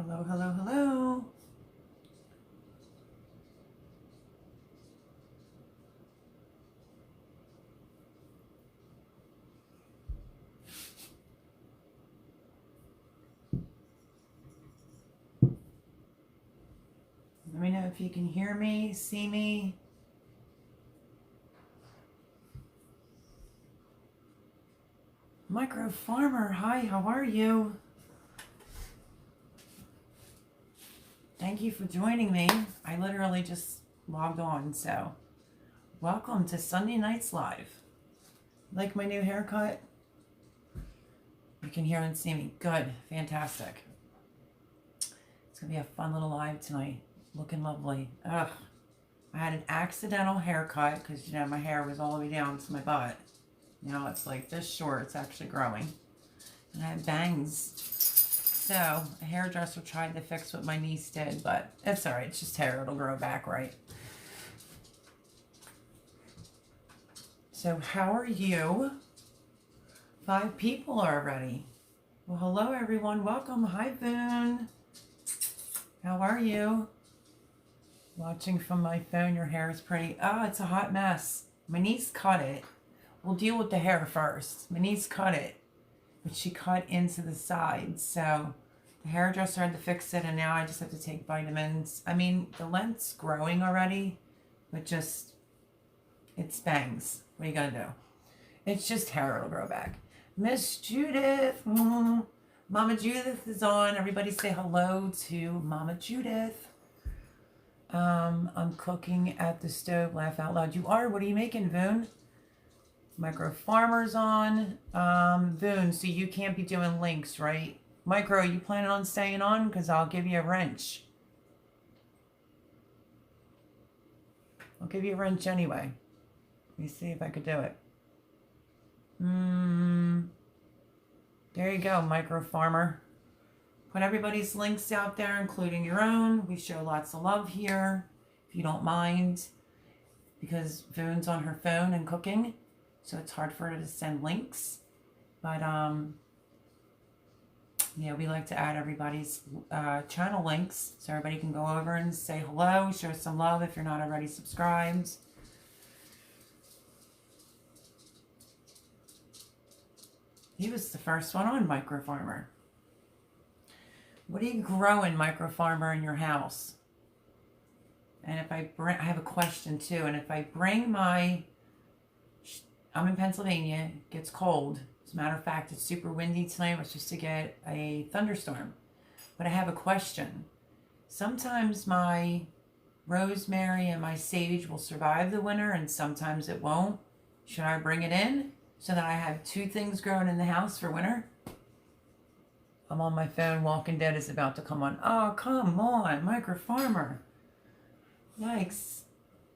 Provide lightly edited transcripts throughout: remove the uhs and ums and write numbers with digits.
Hello, hello, hello. Let me know if you can hear me, see me. Micro Farmer, hi, how are you? Thank you for joining me. I literally just logged on, so welcome to Sunday Nights Live. Like my new haircut? You can hear and see me. Good, fantastic. It's gonna be a fun little live tonight. Looking lovely. Ugh. I had an accidental haircut because, you know, my hair was all the way down to my butt. Now it's like this short. It's actually growing. And I have bangs. So a hairdresser tried to fix what my niece did, but it's all right. It's just hair. It'll grow back right. So how are you? 5 people already. Well, hello, everyone. Welcome. Hi, Boone. How are you? Watching from my phone. Your hair is pretty. Oh, it's a hot mess. My niece cut it. We'll deal with the hair first. My niece cut it, but she cut into the sides. So the hairdresser had to fix it, and now I just have to take vitamins. I mean, the length's growing already, but just, it's bangs. What are you going to do? It's just hair. It'll grow back. Miss Judith. Mama Judith is on. Everybody say hello to Mama Judith. I'm cooking at the stove. Laugh out loud. You are? What are you making, Voon? Micro Farmer's on. Voon, so you can't be doing links, right? Micro, you planning on staying on? Because I'll give you a wrench. I'll give you a wrench anyway. Let me see if I could do it. There you go, Micro Farmer. Put everybody's links out there, including your own. We show lots of love here, if you don't mind, because Voon's on her phone and cooking, so it's hard for her to send links. But yeah, we like to add everybody's channel links so everybody can go over and say hello, show some love if you're not already subscribed. He was the first one on, Micro Farmer. What are you growing, Micro Farmer, in your house? And if I have a question too. And if I bring I'm in Pennsylvania, it gets cold. As a matter of fact, it's super windy tonight. We're supposed to get a thunderstorm. But I have a question. Sometimes my rosemary and my sage will survive the winter and sometimes it won't. Should I bring it in so that I have 2 things growing in the house for winter? I'm on my phone. Walking Dead is about to come on. Oh, come on, Micro Farmer. Yikes.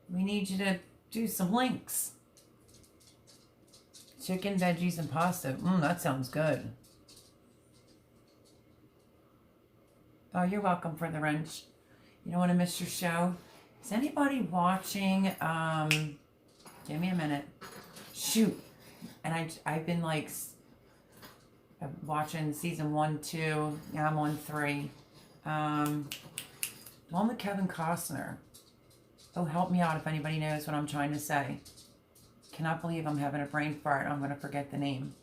We need you to do some links. Chicken, veggies, and pasta. That sounds good. Oh, you're welcome for the wrench. You don't want to miss your show. Is anybody watching? Give me a minute. Shoot. And I've been like watching season 1, 2. Now I'm on 3. One with Kevin Costner. Oh, help me out if anybody knows what I'm trying to say. Cannot believe I'm having a brain fart. I'm going to forget the name.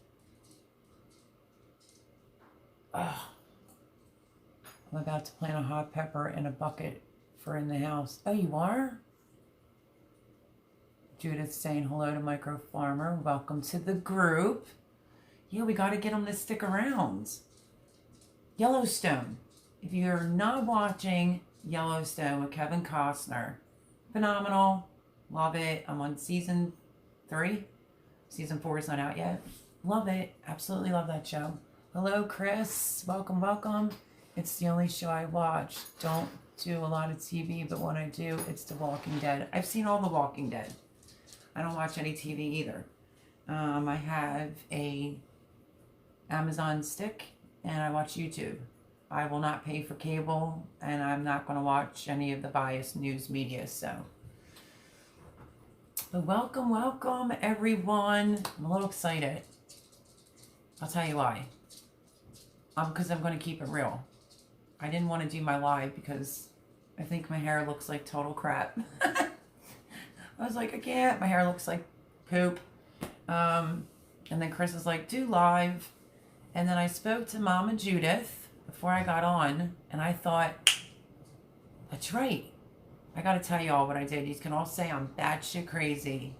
Oh. I'm about to plant a hot pepper in a bucket for in the house. Oh, you are? Judith saying hello to Micro Farmer. Welcome to the group. Yeah, we got to get them to stick around. Yellowstone. If you're not watching Yellowstone with Kevin Costner, phenomenal. Love it. I'm on season 3. Season 4 is not out yet. Love it. Absolutely love that show. Hello, Chris. Welcome, welcome. It's the only show I watch. Don't do a lot of TV, but when I do, it's The Walking Dead. I've seen all The Walking Dead. I don't watch any TV either. I have a Amazon stick and I watch YouTube. I will not pay for cable and I'm not going to watch any of the biased news media. So, but welcome, welcome everyone. I'm a little excited. I'll tell you why. Because I'm going to keep it real. I didn't want to do my live because I think my hair looks like total crap. I was like, I can't. My hair looks like poop. And then Chris is like, do live. And then I spoke to Mama Judith before I got on, and I thought, that's right. I got to tell you all what I did. You can all say I'm batshit crazy.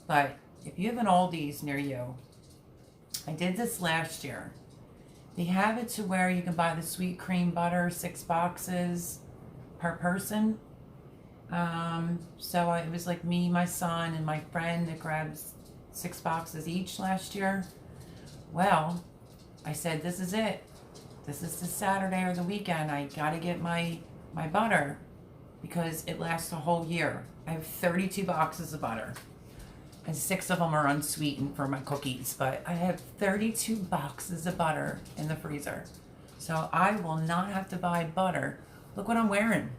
But if you have an Aldi's near you, I did this last year. They have it to where you can buy the sweet cream butter, 6 boxes per person. So it was like me, my son, and my friend that grabbed 6 boxes each last year. Well, I said, this is it. This is the Saturday or the weekend. I got to get my butter because it lasts a whole year. I have 32 boxes of butter. And 6 of them are unsweetened for my cookies. But I have 32 boxes of butter in the freezer. So I will not have to buy butter. Look what I'm wearing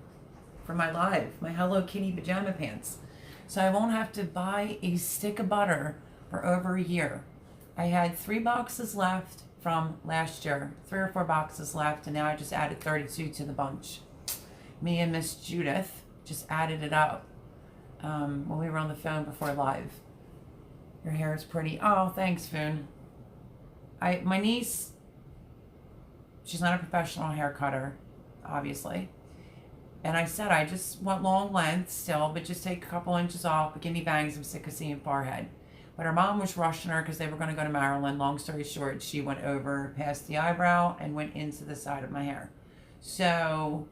for my live. My Hello Kitty pajama pants. So I won't have to buy a stick of butter for over a year. I had 3 boxes left from last year. 3 or 4 boxes left. And now I just added 32 to the bunch. Me and Miss Judith just added it up when we were on the phone before live. Your hair is pretty. Oh, thanks, Foon. My niece, she's not a professional hair cutter, obviously. And I said, I just want long length still, but just take a couple inches off, but give me bangs. I'm sick of seeing forehead. But her mom was rushing her because they were going to go to Maryland. Long story short, she went over past the eyebrow and went into the side of my hair. So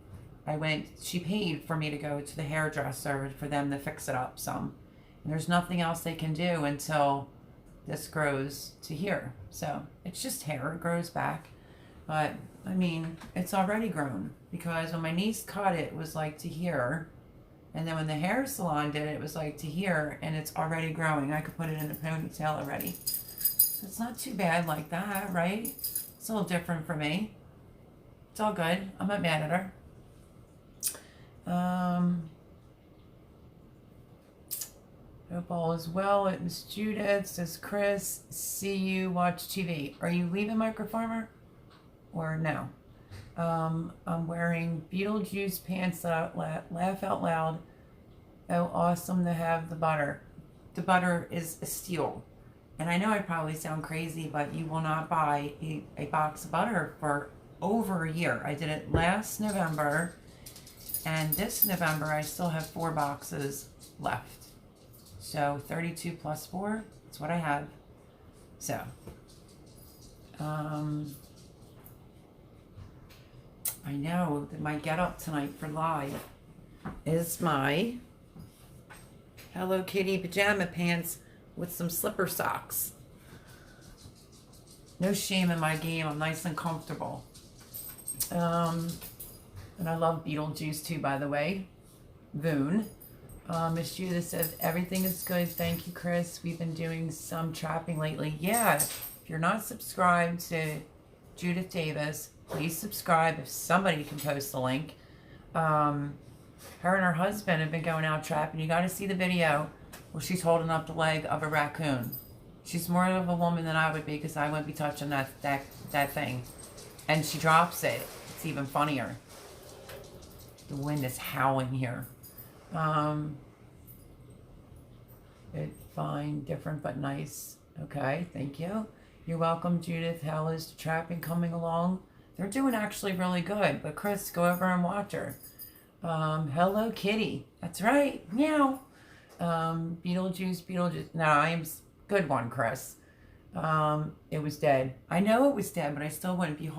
she paid for me to go to the hairdresser for them to fix it up some. And there's nothing else they can do until this grows to here. So it's just hair, it grows back. But I mean, it's already grown because when my niece cut it, it was like to here. And then when the hair salon did it, it was like to here, and it's already growing. I could put it in a ponytail already. So it's not too bad like that, right? It's a little different for me. It's all good. I'm not mad at her. Hope all is well at Miss Judith, says Chris. See you, watch TV. Are you leaving Microfarmer? Or no? I'm wearing Beetlejuice pants that laugh out loud. Oh, awesome to have the butter. The butter is a steal. And I know I probably sound crazy, but you will not buy a box of butter for over a year. I did it last November, and this November I still have 4 boxes left. So 32 plus 4, that's what I have. So, I know that my get up tonight for live is my Hello Kitty pajama pants with some slipper socks. No shame in my game. I'm nice and comfortable. And I love Beetlejuice too, by the way. Voon. Miss Judith says, everything is good. Thank you, Chris. We've been doing some trapping lately. Yeah, if you're not subscribed to Judith Davis, please subscribe if somebody can post the link. Her and her husband have been going out trapping. You got to see the video where she's holding up the leg of a raccoon. She's more of a woman than I would be because I wouldn't be touching that thing. And she drops it. It's even funnier. The wind is howling here. It's fine, different but nice. Okay, thank you. You're welcome, Judith. How is the trapping coming along? They're doing actually really good. But Chris, go over and watch her. Hello Kitty. That's right. Meow. Beetlejuice. No, I'm good one, Chris. It was dead. I know it was dead, but I still wouldn't be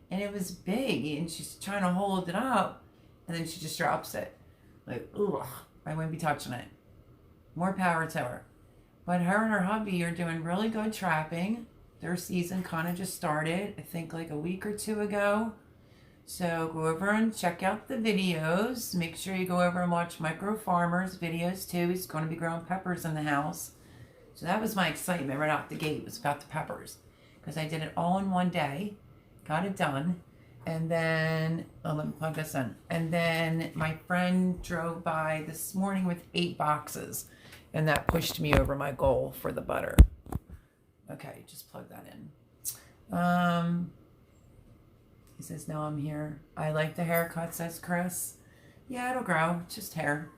and it was big, and she's trying to hold it up, and then she just drops it. Like, ugh, I wouldn't be touching it. More power to her. But her and her hubby are doing really good trapping. Their season kind of just started, I think like a week or 2 ago. So go over and check out the videos. Make sure you go over and watch Micro Farmer's videos too. He's going to be growing peppers in the house. So that was my excitement right out the gate, was about the peppers. Because I did it all in one day. Got it done. And then, let me plug this in. And then my friend drove by this morning with 8 boxes. And that pushed me over my goal for the butter. Okay, just plug that in. He says, no, I'm here. I like the haircut, says Chris. Yeah, it'll grow. It's just hair.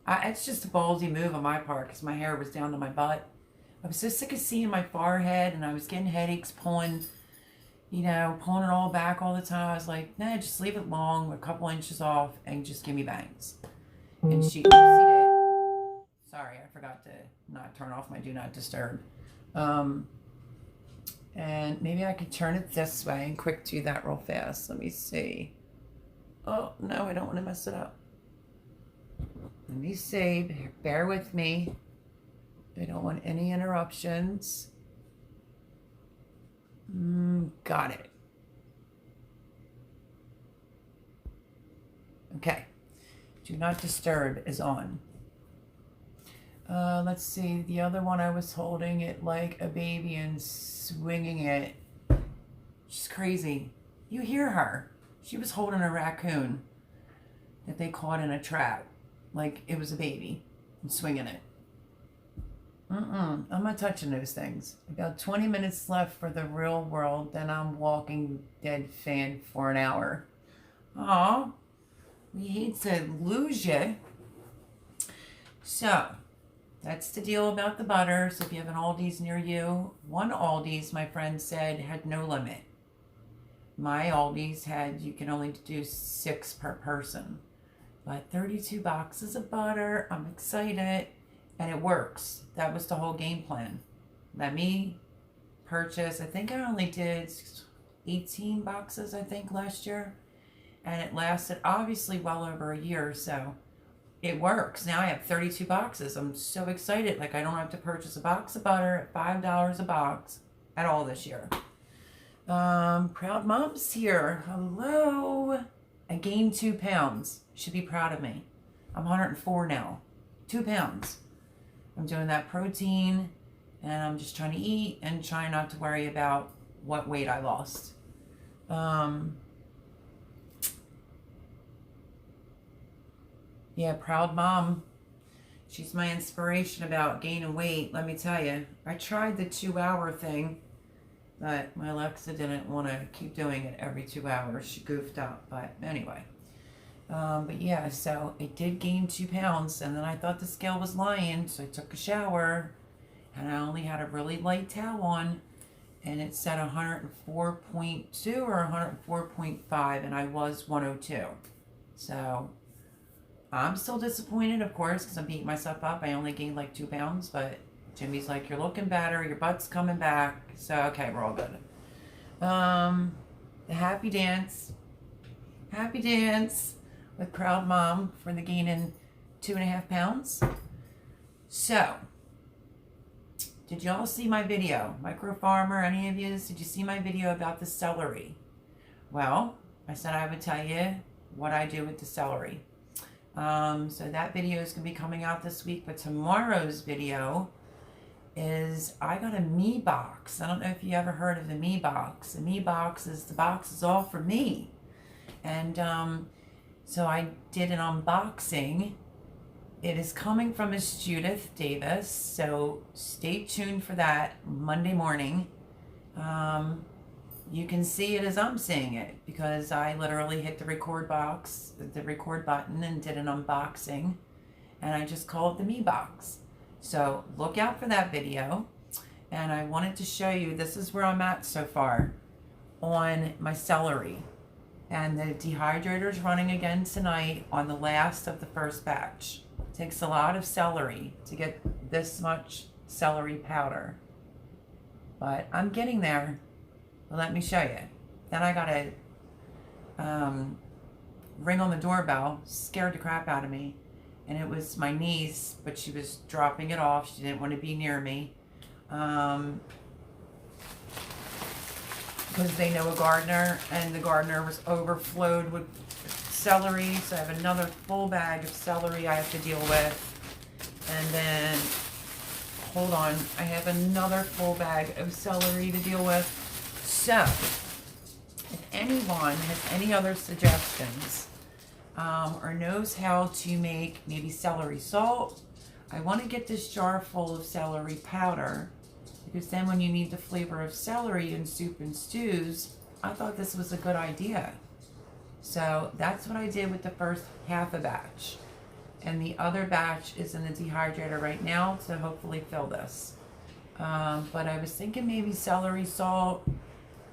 It's just a ballsy move on my part because my hair was down to my butt. I was so sick of seeing my forehead, and I was getting headaches pulling it all back all the time. I was like, nah, just leave it long, a couple inches off, and just give me bangs. And she proceeded. Sorry, I forgot to not turn off my do not disturb. And maybe I could turn it this way and quick do that real fast. Let me see. Oh, no, I don't want to mess it up. Let me see. Bear with me. I don't want any interruptions. Got it. Okay. Do not disturb is on. Let's see. The other one, I was holding it like a baby and swinging it. She's crazy. You hear her. She was holding a raccoon that they caught in a trap like it was a baby and swinging it. I'm not touching those things. About 20 minutes left for the real world, then I'm Walking Dead fan for an hour. Aw, we hate to lose you. So, that's the deal about the butter. So if you have an Aldi's near you, one Aldi's, my friend said, had no limit. My Aldi's had, you can only do 6 per person. But 32 boxes of butter, I'm excited. And it works. That was the whole game plan. Let me purchase, I think I only did 18 boxes, I think, last year. And it lasted obviously well over a year, so it works. Now I have 32 boxes. I'm so excited. Like, I don't have to purchase a box of butter at $5 a box at all this year. Proud Mom's here. Hello. I gained 2 pounds. You should be proud of me. I'm 104 now. 2 pounds. I'm doing that protein, and I'm just trying to eat and trying not to worry about what weight I lost. Yeah, Proud Mom. She's my inspiration about gaining weight. Let me tell you, I tried the 2-hour thing, but my Alexa didn't want to keep doing it every 2 hours. She goofed up, but anyway. But yeah, so I did gain 2 pounds, and then I thought the scale was lying, so I took a shower, and I only had a really light towel on, and it said 104.2 or 104.5, and I was 102. So I'm still disappointed, of course, because I'm beating myself up. I only gained like 2 pounds, but Jimmy's like, you're looking better, your butt's coming back. So okay, we're all good. The happy dance with Proud Mom for the gaining 2.5 pounds. So, did y'all see my video? Micro Farmer, any of you? Did you see my video about the celery? Well, I said I would tell you what I do with the celery. So that video is going to be coming out this week, but tomorrow's video is I got a me box. I don't know if you ever heard of the me box. The me box is the box is all for me. And so I did an unboxing. It is coming from Miss Judith Davis, so stay tuned for that Monday morning. You can see it as I'm seeing it because I literally hit the record button and did an unboxing, and I just called it the me box. So look out for that video. And I wanted to show you, this is where I'm at so far on my celery. And the dehydrator's running again tonight on the last of the first batch. It takes a lot of celery to get this much celery powder. But I'm getting there. Well, let me show you. Then I got a ring on the doorbell. Scared the crap out of me. And it was my niece, but she was dropping it off. She didn't want to be near me. Because they know a gardener, and the gardener was overflowed with celery, so I have another full bag of celery I have to deal with. And then, hold on, I have another full bag of celery to deal with. So, if anyone has any other suggestions, or knows how to make maybe celery salt, I want to get this jar full of celery powder. Because then when you need the flavor of celery in soup and stews, I thought this was a good idea. So that's what I did with the first half a batch. And the other batch is in the dehydrator right now to hopefully fill this. But I was thinking maybe celery salt.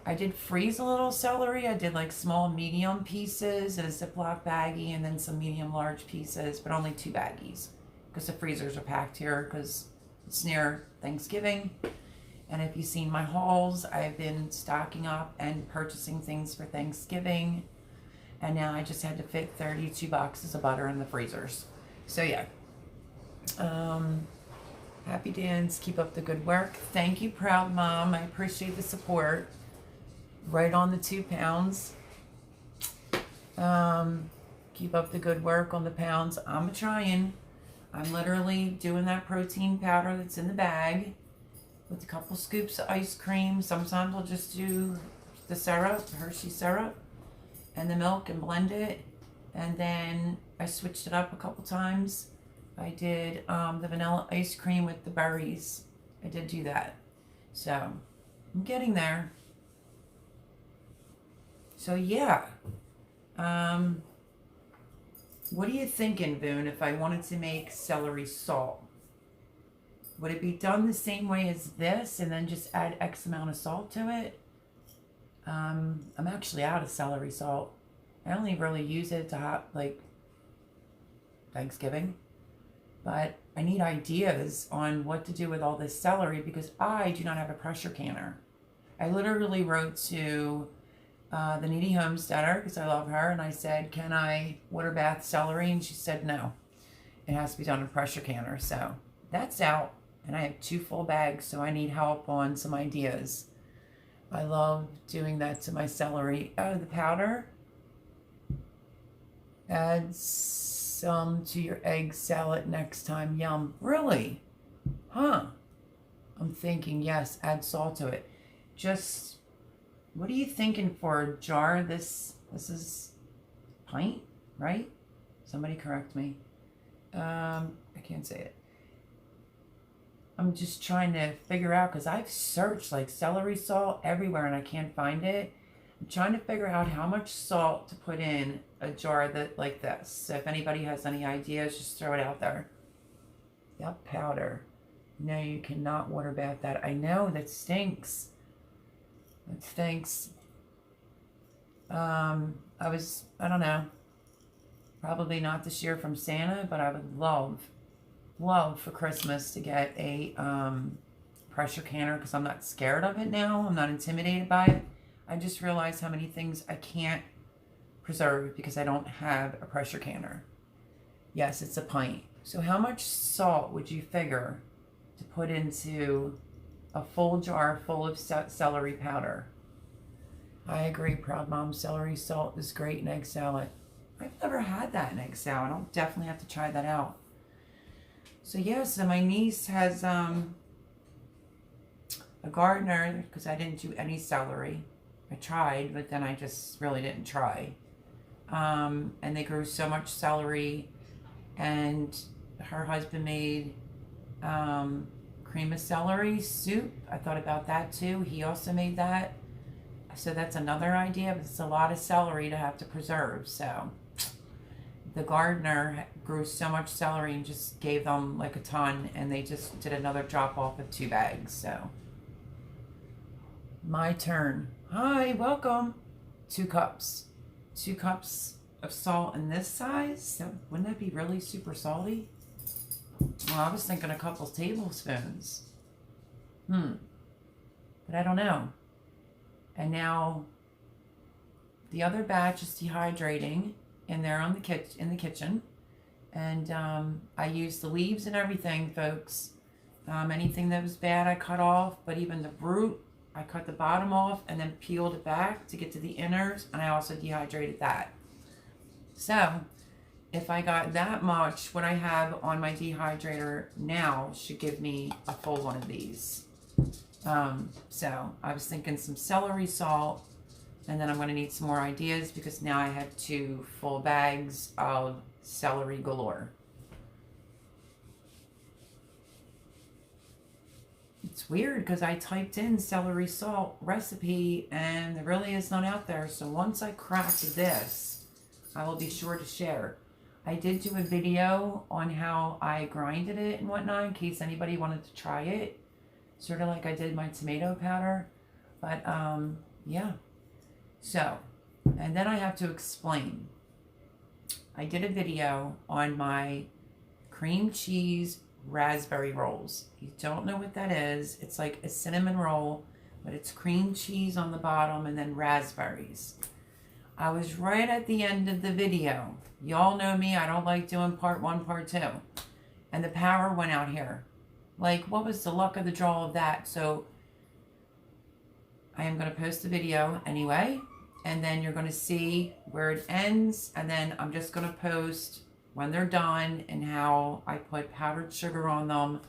I did freeze a little celery. I did like small medium pieces in a Ziploc baggie and then some medium large pieces, but only 2 baggies because the freezers are packed here because it's near Thanksgiving. And if you've seen my hauls, I've been stocking up and purchasing things for Thanksgiving. And now I just had to fit 32 boxes of butter in the freezers. So yeah. Happy dance. Keep up the good work. Thank you, proud mom. I appreciate the support. Right on the 2 pounds. Keep up the good work on the pounds. I'm trying. I'm literally doing that protein powder that's in the bag with a couple scoops of ice cream. Sometimes I'll just do the syrup, Hershey syrup, and the milk and blend it. And then I switched it up a couple times. I did the vanilla ice cream with the berries. I did do that. So I'm getting there. So yeah, what are you thinking, Boone, if I wanted to make celery salt? Would it be done the same way as this and then just add X amount of salt to it? I'm actually out of celery salt. I only really use it to like Thanksgiving, but I need ideas on what to do with all this celery because I do not have a pressure canner. I literally wrote to the Needy Homesteader, because I love her, and I said, can I water bath celery? And she said no. It has to be done in a pressure canner. So that's out. And I have 2 full bags, so I need help on some ideas. I love doing that to my celery. Oh, the powder. Add some to your egg salad next time. Yum. Really? Huh. I'm thinking, yes, add salt to it. Just... what are you thinking for a jar? This is pint, right? Somebody correct me. I can't say it. I'm just trying to figure out because I've searched like celery salt everywhere and I can't find it. I'm trying to figure out how much salt to put in a jar that like this. So if anybody has any ideas, just throw it out there. Yep, powder. No, you cannot water bath that. I know, that stinks. It stinks. I don't know, probably not this year from Santa, but I would love for Christmas to get a pressure canner because I'm not scared of it now. I'm not intimidated by it. I just realized how many things I can't preserve because I don't have a pressure canner. Yes, it's a pint. So how much salt would you figure to put into a full jar full of celery powder? I agree, proud mom. Celery salt is great in egg salad. I've never had that in egg salad. I'll definitely have to try that out. So yeah, so my niece has a gardener because I didn't do any celery. I tried, but then I just really didn't try. And they grew so much celery, and her husband made cream of celery soup. I thought about that too. He also made that. So that's another idea, but it's a lot of celery to have to preserve. So the gardener grew so much celery and just gave them like a ton, and they just did another drop off of 2 bags. So my turn. Hi, welcome. 2 cups. 2 cups of salt in this size. So wouldn't that be really super salty? Well, I was thinking a couple tablespoons. But I don't know. And now the other batch is dehydrating in there on the in the kitchen. And I used the leaves and everything, folks. Anything that was bad I cut off, but even the root, I cut the bottom off and then peeled it back to get to the inners, and I also dehydrated that. So if I got that much, what I have on my dehydrator now should give me a full one of these. So I was thinking some celery salt, and then I'm going to need some more ideas because now I have 2 full bags of celery galore. It's weird because I typed in celery salt recipe and there really is none out there. So once I crack this, I will be sure to share. I did do a video on how I grinded it and whatnot in case anybody wanted to try it. Sort of like I did my tomato powder. But yeah. So, and then I have to explain. I did a video on my cream cheese raspberry rolls. If you don't know what that is, it's like a cinnamon roll, but it's cream cheese on the bottom and then raspberries. I was right at the end of the video. Y'all know me, I don't like doing part 1, part 2. And the power went out here. Like, what was the luck of the draw of that? So I am going to post the video anyway, and then you're going to see where it ends, and then I'm just going to post when they're done and how I put powdered sugar on them.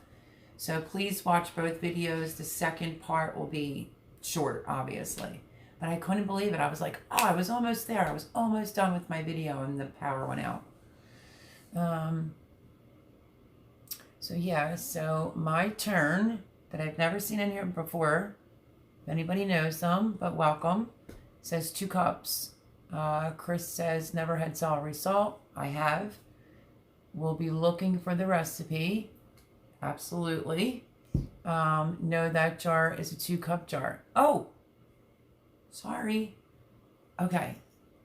So please watch both videos. The second part will be short, obviously. But I couldn't believe it. I was like, oh, I was almost there. I was almost done with my video and the power went out. So yeah, so my turn that I've never seen in here before. If anybody knows them, but welcome. It says 2 cups. Chris says never had celery salt. I have. We'll be looking for the recipe. Absolutely. No, that jar is a 2-cup jar. Oh, sorry. Okay.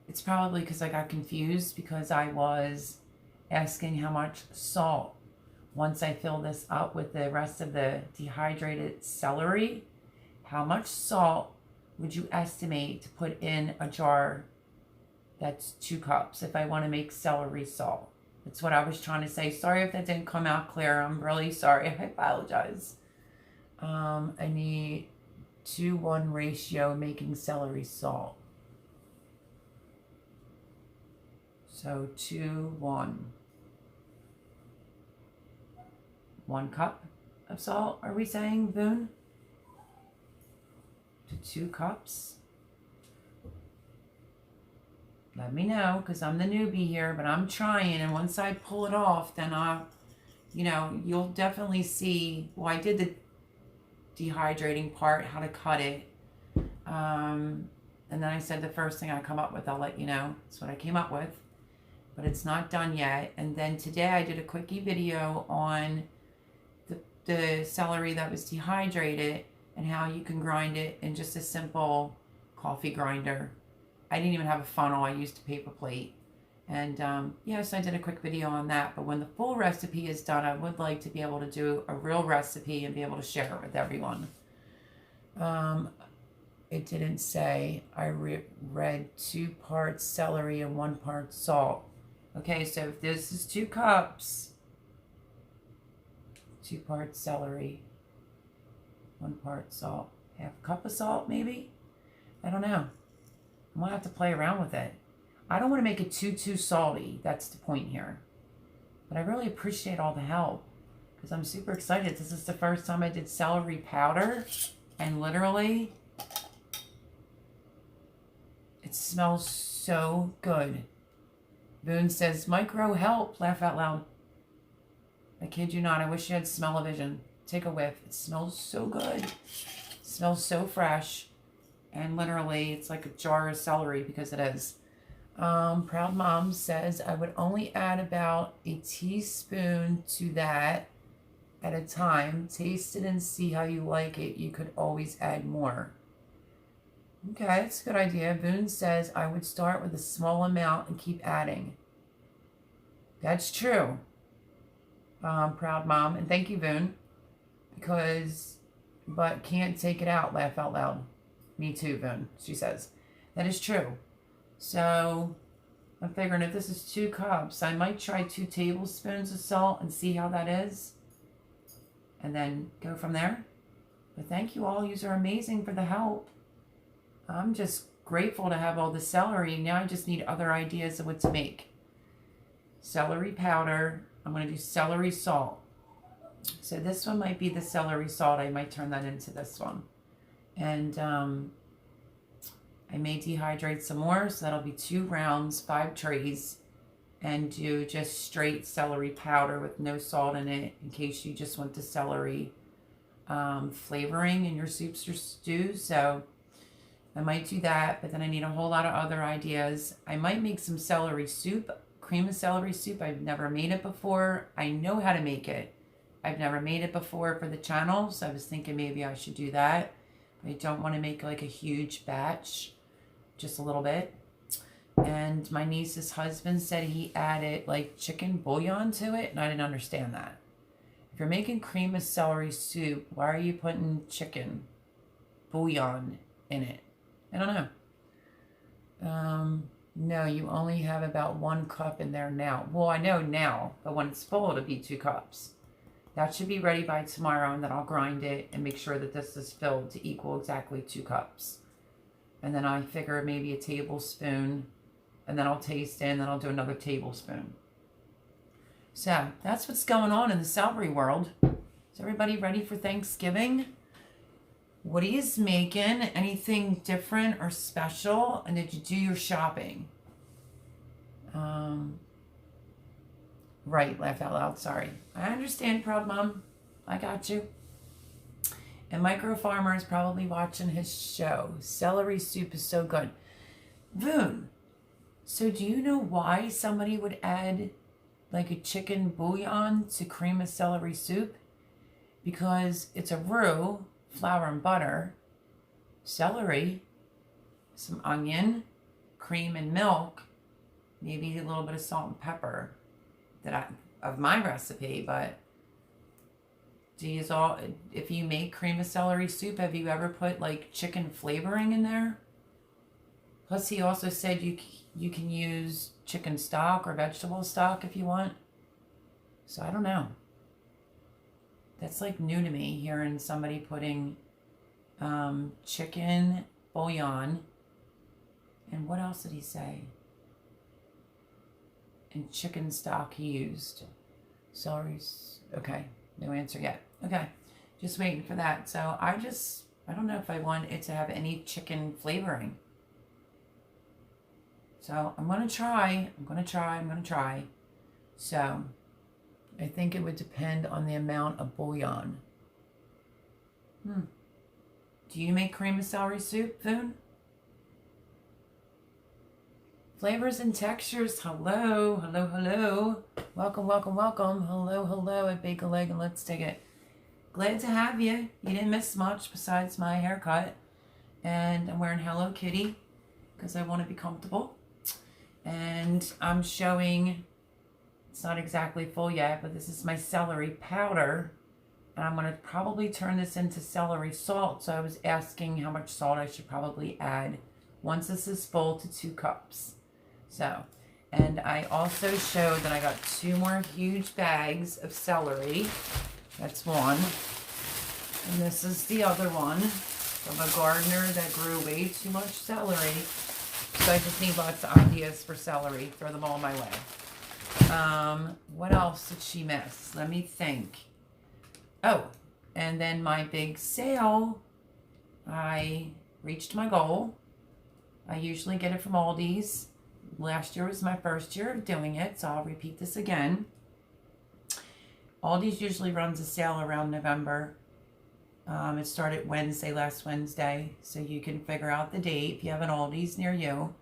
It's probably because I got confused because I was asking how much salt. Once I fill this up with the rest of the dehydrated celery, how much salt would you estimate to put in a jar that's 2 cups if I want to make celery salt? That's what I was trying to say. Sorry if that didn't come out clear. I'm really sorry. I apologize. I need 2:1 ratio making celery salt. So 2:1. 1 cup of salt, are we saying, Boone? To 2 cups. Let me know, because I'm the newbie here, but I'm trying, and once I pull it off, then you'll definitely see, well, I did the dehydrating part, how to cut it, and then I said the first thing I come up with, I'll let you know. That's what I came up with, but it's not done yet. And then today I did a quickie video on the celery that was dehydrated and how you can grind it in just a simple coffee grinder. I didn't even have a funnel. I used a paper plate. And yes, I did a quick video on that. But when the full recipe is done, I would like to be able to do a real recipe and be able to share it with everyone. It didn't say. I read 2 parts celery and 1 part salt. Okay, so if this is 2 cups, 2 parts celery, 1 part salt. Half a cup of salt, maybe? I don't know. I'm going to have to play around with it. I don't want to make it too salty. That's the point here. But I really appreciate all the help because I'm super excited. This is the first time I did celery powder, and literally it smells so good. Boone says, micro help, laugh out loud. I kid you not. I wish you had smell-o-vision. Take a whiff. It smells so good. It smells so fresh. And literally, it's like a jar of celery because it is. Proud Mom says, I would only add about a teaspoon to that at a time. Taste it and see how you like it. You could always add more. Okay, that's a good idea. Boone says, I would start with a small amount and keep adding. That's true. Proud Mom. And thank you, Boone. But can't take it out, laugh out loud. Me too, Boone, she says. That is true. So I'm figuring if this is 2 cups, I might try 2 tablespoons of salt and see how that is. And then go from there. But thank you all. You are amazing for the help. I'm just grateful to have all the celery. Now I just need other ideas of what to make. Celery powder. I'm going to do celery salt. So this one might be the celery salt. I might turn that into this one. And I may dehydrate some more, so that'll be 2 rounds, 5 trays, and do just straight celery powder with no salt in it in case you just want the celery flavoring in your soups or stews. So I might do that, but then I need a whole lot of other ideas. I might make some celery soup, cream of celery soup. I've never made it before. I know how to make it. I've never made it before for the channel, so I was thinking maybe I should do that. I don't want to make like a huge batch, just a little bit. And my niece's husband said he added like chicken bouillon to it, and I didn't understand that. If you're making cream of celery soup, why are you putting chicken bouillon in it? I don't know. No, you only have about 1 cup in there now. Well, I know now, but when it's full, it'll be 2 cups. That should be ready by tomorrow, and then I'll grind it and make sure that this is filled to equal exactly 2 cups. And then I figure maybe a tablespoon, and then I'll taste it, and then I'll do another tablespoon. So that's what's going on in the celery world. Is everybody ready for Thanksgiving? What are you making? Anything different or special? And did you do your shopping? Right, laugh out loud, sorry. I understand, Proud Mom. I got you. And Micro Farmer is probably watching his show. Celery soup is so good. Voon, so do you know why somebody would add like a chicken bouillon to cream of celery soup? Because it's a roux, flour and butter, celery, some onion, cream and milk, maybe a little bit of salt and pepper of my recipe. But if you make cream of celery soup, have you ever put like chicken flavoring in there? Plus he also said you can use chicken stock or vegetable stock if you want. So I don't know. That's like new to me, hearing somebody putting chicken bouillon. And what else did he say? And chicken stock he used. Celery. Okay, no answer yet. Okay, just waiting for that. So I don't know if I want it to have any chicken flavoring. So I'm going to try. So I think it would depend on the amount of bouillon. Do you make cream of celery soup, Voon? Flavors and textures. Hello. Welcome. Hello at Bake a Leg and Let's Dig It. Glad to have you. You didn't miss much besides my haircut. And I'm wearing Hello Kitty because I want to be comfortable. And I'm showing, it's not exactly full yet, but this is my celery powder. And I'm going to probably turn this into celery salt. So I was asking how much salt I should probably add once this is full to 2 cups. So, and I also showed that I got 2 more huge bags of celery. That's one. And this is the other one from a gardener that grew way too much celery. So I just need lots of ideas for celery. Throw them all my way. What else did she miss? Let me think. Oh, and then my big sale. I reached my goal. I usually get it from Aldi's. Last year was my first year of doing it, so I'll repeat this again. Aldi's usually runs a sale around November. It started last Wednesday, so you can figure out the date if you have an Aldi's near you.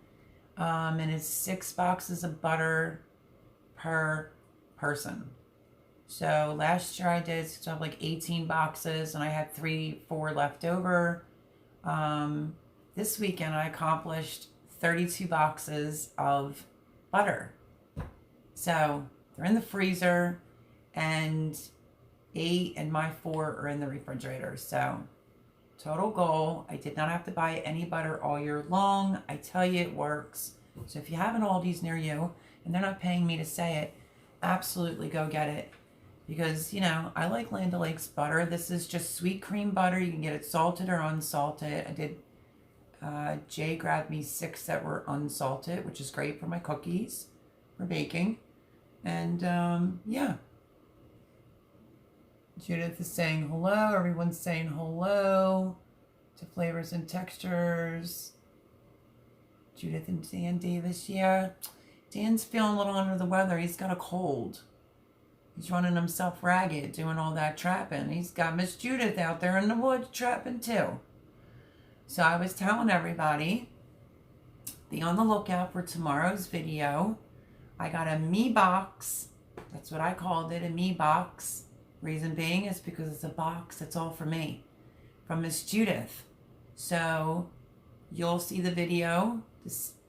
And it's 6 boxes of butter per person. So last year I did like 18 boxes, and I had 4 left over. This weekend I accomplished 32 boxes of butter. So they're in the freezer, and 8 and my 4 are in the refrigerator. So total goal. I did not have to buy any butter all year long. I tell you, it works. So if you have an Aldi's near you and they're not paying me to say it, absolutely go get it. Because, you know, I like Land O'Lakes butter. This is just sweet cream butter. You can get it salted or unsalted. I did, Jay grabbed me 6 that were unsalted, which is great for my cookies, for baking. And, yeah. Judith is saying hello. Everyone's saying hello to Flavors and Textures. Judith and Dan Davis, yeah. Dan's feeling a little under the weather. He's got a cold. He's running himself ragged, doing all that trapping. He's got Miss Judith out there in the woods trapping too. So I was telling everybody, be on the lookout for tomorrow's video. I got a me box. That's what I called it, a me box. Reason being is because it's a box that's all for me from Miss Judith. So you'll see the video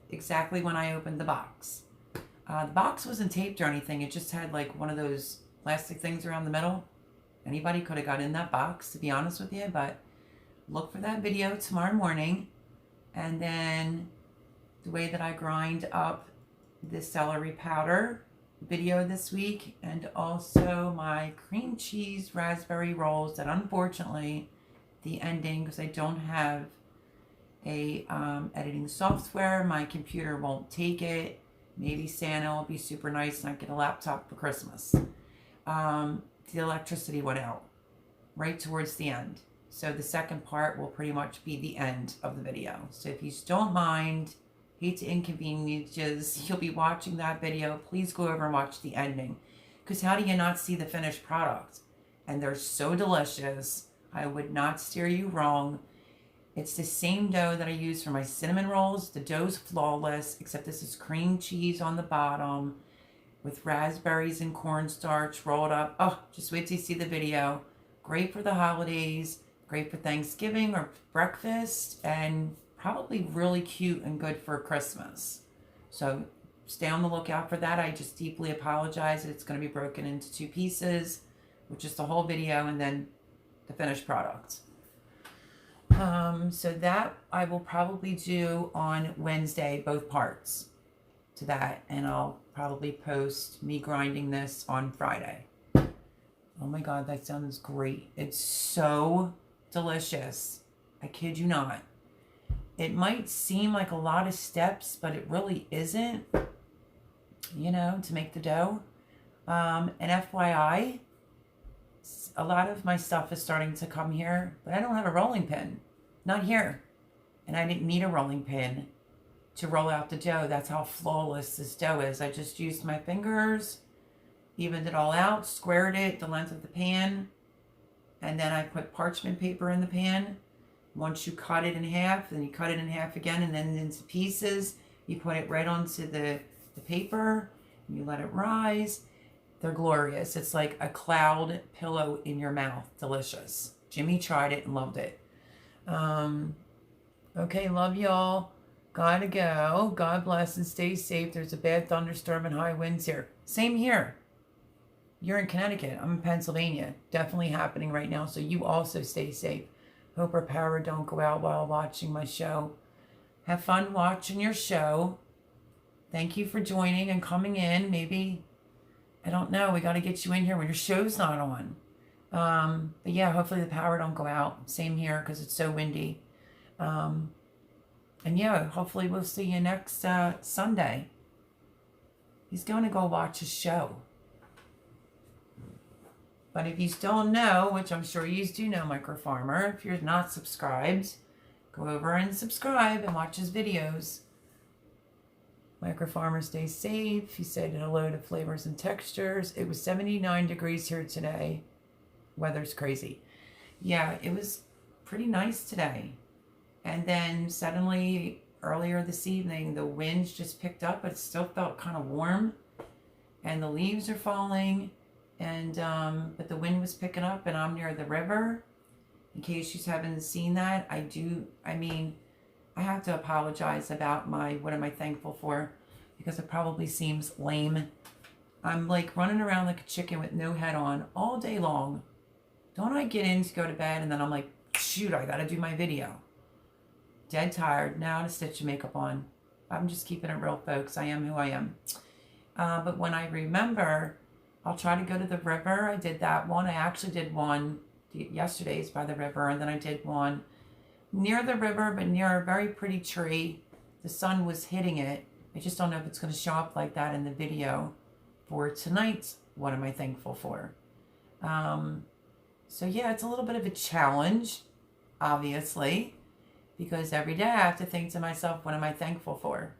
exactly when I opened the box. The box wasn't taped or anything. It just had like one of those plastic things around the middle. Anybody could have got in that box, to be honest with you, but look for that video tomorrow morning. And then the way that I grind up the celery powder video this week, and also my cream cheese raspberry rolls that unfortunately the ending, because I don't have a editing software, my computer won't take it. Maybe Santa will be super nice and I get a laptop for Christmas. The electricity went out right towards the end. So the second part will pretty much be the end of the video. So if you don't mind, hate to inconvenience you'll be watching that video, please go over and watch the ending. Because how do you not see the finished product? And they're so delicious. I would not steer you wrong. It's the same dough that I use for my cinnamon rolls. The dough's flawless, except this is cream cheese on the bottom with raspberries and cornstarch rolled up. Oh, just wait till you see the video. Great for the holidays, great for Thanksgiving or breakfast, and probably really cute and good for Christmas. So stay on the lookout for that. I just deeply apologize that it's going to be broken into 2 pieces, which is the whole video and then the finished product. So that I will probably do on Wednesday, both parts to that, and I'll probably post me grinding this on Friday. Oh my God, that sounds great. It's so delicious. I kid you not. It might seem like a lot of steps, but it really isn't, you know, to make the dough. And FYI, a lot of my stuff is starting to come here, but I don't have a rolling pin. Not here. And I didn't need a rolling pin to roll out the dough. That's how flawless this dough is. I just used my fingers, evened it all out, squared it the length of the pan, and then I put parchment paper in the pan. Once you cut it in half, then you cut it in half again, and then into pieces. You put it right onto the paper, and you let it rise. They're glorious. It's like a cloud pillow in your mouth. Delicious. Jimmy tried it and loved it. Okay, love y'all. Gotta go. God bless and stay safe. There's a bad thunderstorm and high winds here. Same here. You're in Connecticut. I'm in Pennsylvania. Definitely happening right now, so you also stay safe. Hope our power don't go out while watching my show. Have fun watching your show. Thank you for joining and coming in. Maybe, I don't know, we got to get you in here when your show's not on. But yeah, hopefully the power don't go out. Same here because it's so windy. And yeah, hopefully we'll see you next Sunday. He's going to go watch his show. But if you still know, which I'm sure you do know, Micro Farmer, if you're not subscribed, go over and subscribe and watch his videos. Micro Farmer, stay safe. He said hello to Flavors and Textures. It was 79 degrees here today. Weather's crazy. Yeah, it was pretty nice today. And then suddenly, earlier this evening, the winds just picked up, but it still felt kind of warm. And the leaves are falling. And but the wind was picking up, and I'm near the river. In case you haven't seen that, I have to apologize about what am I thankful for, because it probably seems lame. I'm like running around like a chicken with no head on all day long. Don't I get in to go to bed, and then I'm like, shoot, I gotta do my video. Dead tired, now to stitch makeup on. I'm just keeping it real, folks. I am who I am. But when I remember, I'll try to go to the river. I did that one. I actually did one yesterday's by the river, and then I did one near the river, but near a very pretty tree. The sun was hitting it. I just don't know if it's going to show up like that in the video for tonight's What Am I Thankful For? So yeah, it's a little bit of a challenge, obviously, because every day I have to think to myself, what am I thankful for?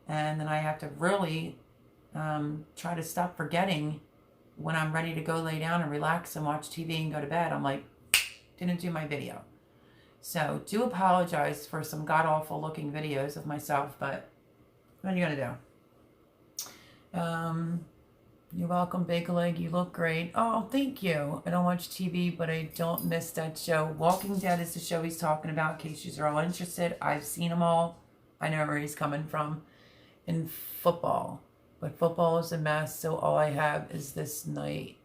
And then I have to really try to stop forgetting when I'm ready to go lay down and relax and watch TV and go to bed, I'm like, didn't do my video. So do apologize for some god-awful looking videos of myself, but what are you going to do? You're welcome, Big Leg. You look great. Oh, thank you. I don't watch TV, but I don't miss that show. Walking Dead is the show he's talking about, in case you're all interested. I've seen them all. I know where he's coming from. In football. But football is a mess, so all I have is this night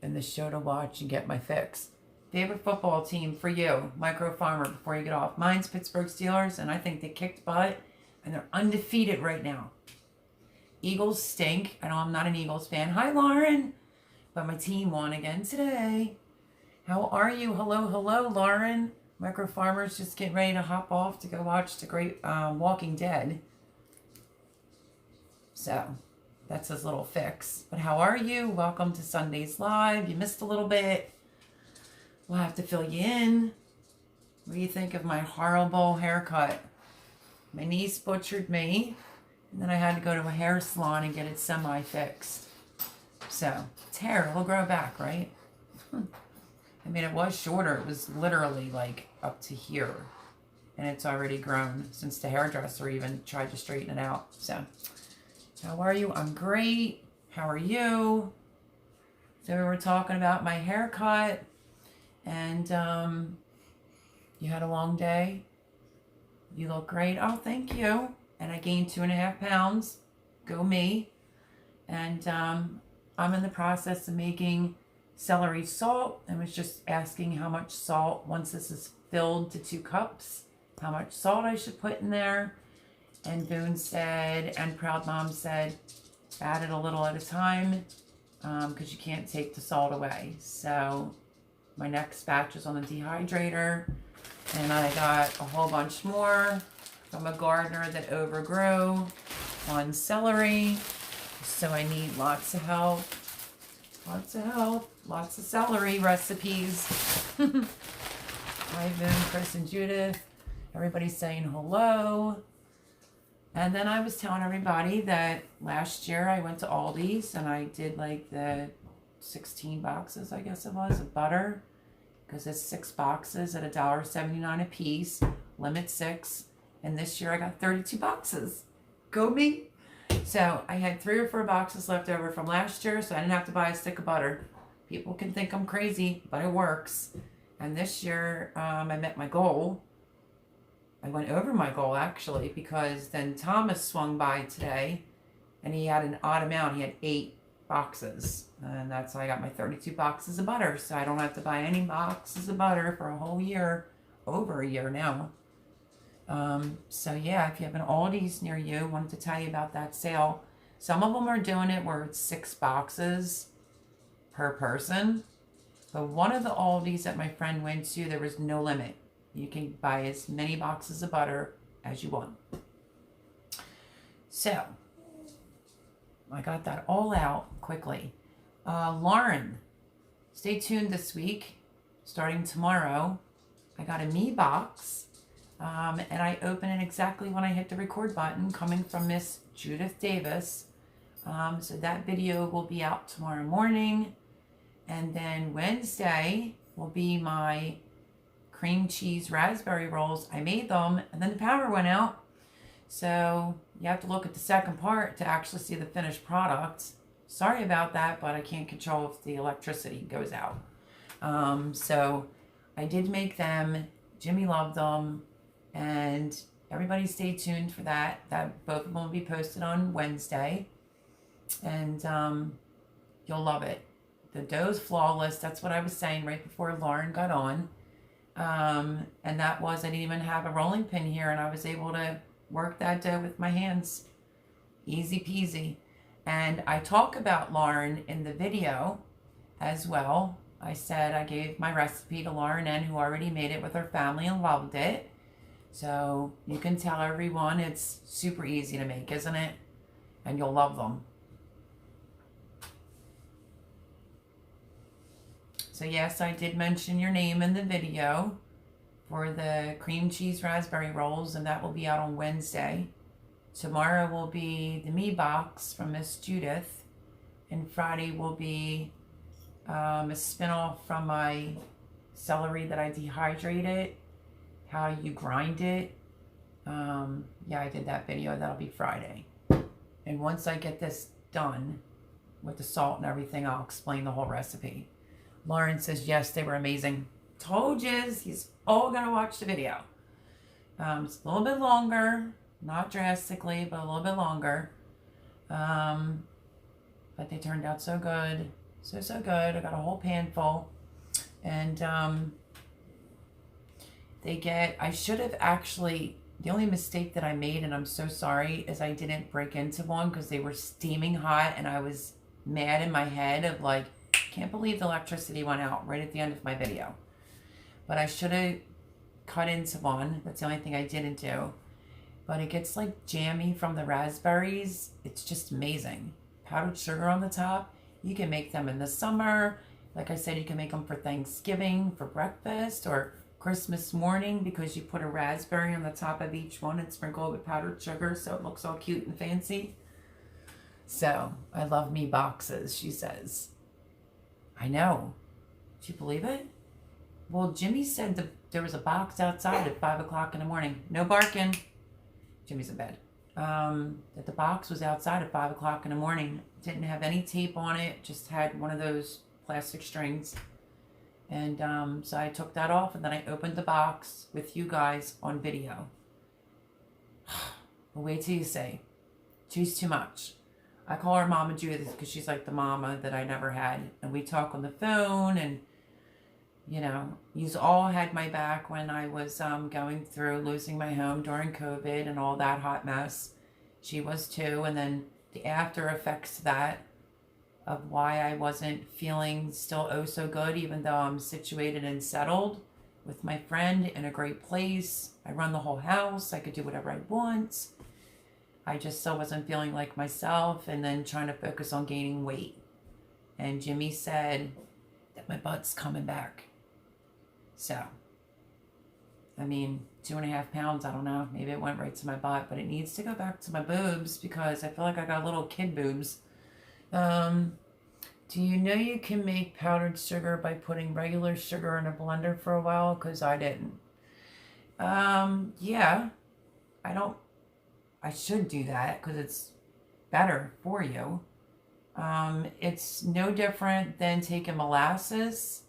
and the show to watch and get my fix. Favorite football team for you, Micro Farmer, before you get off. Mine's Pittsburgh Steelers, and I think they kicked butt, and they're undefeated right now. Eagles stink. I know I'm not an Eagles fan. Hi, Lauren. But my team won again today. How are you? Hello, hello, Lauren. Micro Farmer's just getting ready to hop off to go watch the great Walking Dead. So, that's his little fix. But how are you? Welcome to Sunday's Live. You missed a little bit. We'll have to fill you in. What do you think of my horrible haircut? My niece butchered me. And then I had to go to a hair salon and get it semi-fixed. So, it's hair. It'll grow back, right? I mean, it was shorter. It was literally like up to here. And it's already grown since the hairdresser even tried to straighten it out. So, how are you? I'm great. How are you? So, we were talking about my haircut. And you had a long day. You look great. Oh, thank you. And I gained 2.5 pounds. Go me. And I'm in the process of making celery salt. I was just asking how much salt, once this is filled to 2 cups, how much salt I should put in there. And Boone said, and Proud Mom said, add it a little at a time because you can't take the salt away. So my next batch is on the dehydrator. And I got a whole bunch more from a gardener that overgrew on celery. So I need lots of help. Lots of help. Lots of celery recipes. Hi, Boone, Chris, and Judith. Everybody's saying hello. And then I was telling everybody that last year I went to Aldi's and I did like the 16 boxes, I guess it was, of butter. Because it's 6 boxes at $1.79 a piece. Limit 6. And this year I got 32 boxes. Go me. So I had 3 or 4 boxes left over from last year, so I didn't have to buy a stick of butter. People can think I'm crazy, but it works. And this year I met my goal. I went over my goal, actually, because then Thomas swung by today, and he had an odd amount. He had 8 boxes, and that's how I got my 32 boxes of butter. So I don't have to buy any boxes of butter for a whole year, over a year now. So yeah, if you have an Aldi's near you, wanted to tell you about that sale. Some of them are doing it where it's 6 boxes per person. But one of the Aldi's that my friend went to, there was no limit. You can buy as many boxes of butter as you want. So, I got that all out quickly. Lauren, stay tuned this week. Starting tomorrow, I got a me box. And I open it exactly when I hit the record button, coming from Miss Judith Davis. So that video will be out tomorrow morning. And then Wednesday will be my cream cheese raspberry rolls. I made them, and then the power went out. So you have to look at the second part to actually see the finished product. Sorry about that, but I can't control if the electricity goes out. So I did make them. Jimmy loved them. And everybody stay tuned for that. Both of them will be posted on Wednesday. And you'll love it. The dough's flawless. That's what I was saying right before Lauren got on. And that was, I didn't even have a rolling pin here, and I was able to work that dough with my hands. Easy peasy. And I talk about Lauren in the video as well. I said I gave my recipe to Lauren N, who already made it with her family and loved it. So you can tell everyone it's super easy to make, isn't it? And you'll love them. So yes, I did mention your name in the video for the cream cheese raspberry rolls, and that will be out on Wednesday. Tomorrow will be the me box from Miss Judith And Friday will be a spin-off from my celery that I dehydrated, how you grind it. Yeah, I did that video. That'll be Friday. And once I get this done with the salt and everything, I'll explain the whole recipe. Lauren says, yes, they were amazing. Told you, he's all going to watch the video. It's a little bit longer, not drastically, but a little bit longer. But they turned out so good. So good. I got a whole pan full. And I should have actually, the only mistake that I made, and I'm so sorry, is I didn't break into one because they were steaming hot and I was mad in my head of like, can't believe the electricity went out right at the end of my video. But I should have cut into one. That's the only thing I didn't do. But it gets like jammy from the raspberries. It's just amazing. Powdered sugar on the top. You can make them in the summer. Like I said, you can make them for Thanksgiving, for breakfast, or Christmas morning because you put a raspberry on the top of each one and sprinkle it with powdered sugar so it looks all cute and fancy. So, I love me boxes, she says. I know. Do you believe it? Well, Jimmy said there was a box outside at 5 o'clock in the morning. No barking. Jimmy's in bed. That the box was outside at 5 o'clock in the morning. Didn't have any tape on it. Just had one of those plastic strings. And so I took that off and then I opened the box with you guys on video. Well, wait till you see. She's too much. I call her Mama Judith because she's like the mama that I never had. And we talk on the phone and, you know, yous all had my back when I was going through losing my home during COVID and all that hot mess. She was too. And then the after effects to that of why I wasn't feeling still oh so good, even though I'm situated and settled with my friend in a great place. I run the whole house. I could do whatever I want. I just still wasn't feeling like myself, and then trying to focus on gaining weight. And Jimmy said that my butt's coming back. So, I mean, 2.5 pounds, I don't know. Maybe it went right to my butt, but it needs to go back to my boobs because I feel like I got little kid boobs. Do you know you can make powdered sugar by putting regular sugar in a blender for a while? Because I didn't. Yeah. I should do that because it's better for you. It's no different than taking molasses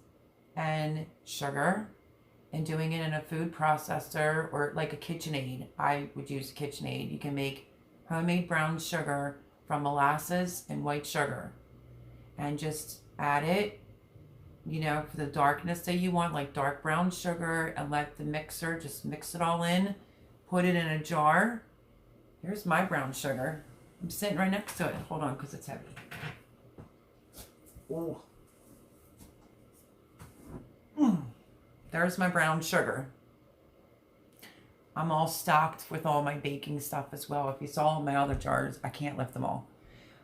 and sugar and doing it in a food processor or like a KitchenAid. I would use a KitchenAid. You can make homemade brown sugar from molasses and white sugar and just add it, you know, for the darkness that you want, like dark brown sugar, and let the mixer just mix it all in. Put it in a jar. Here's my brown sugar. I'm sitting right next to it. Hold on, because it's heavy. Oh. There's my brown sugar. I'm all stocked with all my baking stuff as well. If you saw my other jars, I can't lift them all.